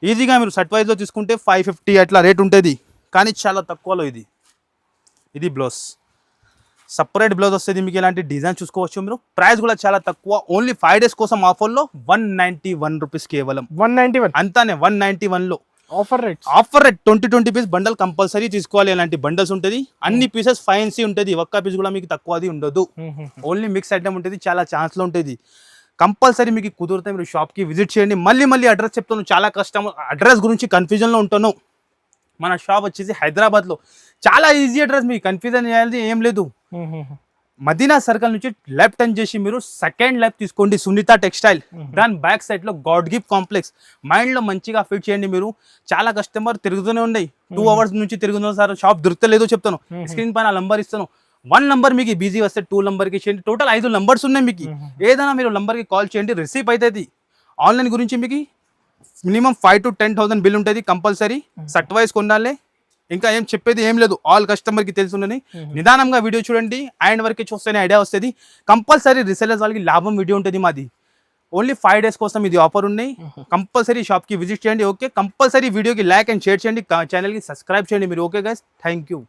ఈజీగా మీరు సెట్ వైజ్లో తీసుకుంటే 550 అట్లా రేట్ ఉంటుంది. కానీ చాలా తక్కువలో ఇది బ్లౌజ్. సపరేట్ బ్లౌజ్ వస్తుంది మీకు. ఇలాంటి డిజైన్ చూసుకోవచ్చు మీరు. ప్రైస్ కూడా చాలా తక్కువ. ఓన్లీ 5 days కోసం ఆఫర్లో 191 రూపీస్ కేవలం. 191 అంతానే. 191లో offer rate. 20 piece bundle compulsory తీసుకోవాలి. ఇలాంటి బండల్స్ ఉంటుంది. అన్ని పీసెస్ ఫైన్సీ ఉంటుంది. ఒక్క పీస్ కూడా మీకు తక్కువది ఉండదు. ఓన్లీ మిక్స్ ఐటమ్ ఉంటుంది. చాలా ఛాన్స్లో ఉంటుంది. కంపల్సరీ మీకు కుదిరితే మీరు షాప్కి విజిట్ చేయండి. మళ్ళీ అడ్రస్ చెప్తాను. చాలా కస్టమర్ అడ్రస్ గురించి కన్ఫ్యూజన్లో ఉంటాను. మన షాప్ వచ్చేసి హైదరాబాద్లో. చాలా ఈజీ అడ్రస్. మీకు కన్ఫ్యూజన్ చేయాలి ఏం లేదు. మదీనా సర్కిల్ నుంచి లెఫ్ట్ టర్న్ చేసి మీరు సెకండ్ లెఫ్ట్ తీసుకోండి, సునీత టెక్స్టైల్. దాని బ్యాక్ సైడ్ లో గాడ్ గిఫ్ట్ కాంప్లెక్స్. మైండ్ లో మంచిగా ఫిట్ చేయండి మీరు. చాలా కస్టమర్ తిరుగుతూనే ఉన్నాయి, 2 hours నుంచి తిరుగుతున్నారు సార్, షాప్ దొరకలేదు చెప్తాను. స్క్రీన్ పైన నంబర్ ఇస్తాను, 1 number మీకు బిజీ వస్తే 2 number కి చేయండి. టోటల్ 5 numbers ఉన్నాయి మీకు. ఏదైనా మీరు నంబర్కి కాల్ చేయండి, రిసీవ్ అవుతుంది. ఆన్లైన్ గురించి మీకు మినిమం 5,000 to 10,000 బిల్ ఉంటుంది కంపల్సరీ. సట్ వైజ్ కొనాలి, ఇంకా ఏం చెప్పేది ఏం లేదు, ఆల్ కస్టమర్కి తెలుసుందని. నిదానంగా వీడియో చూడండి, అండ్ వరకు చూస్తేనే ఐడియా వస్తుంది. కంపల్సరీ రీసెలర్స్ వాళ్ళకి లాభం వీడియో ఉంటుంది మాది. ఓన్లీ 5 days కోసం ఇది ఆఫర్ ఉన్నాయి. కంపల్సరీ షాప్కి విజిట్ చేయండి. ఓకే, కంపల్సరీ వీడియోకి లైక్ అండ్ షేర్ చేయండి, ఛానల్కి సబ్స్క్రైబ్ చేయండి మీరు. Okay guys, thank you.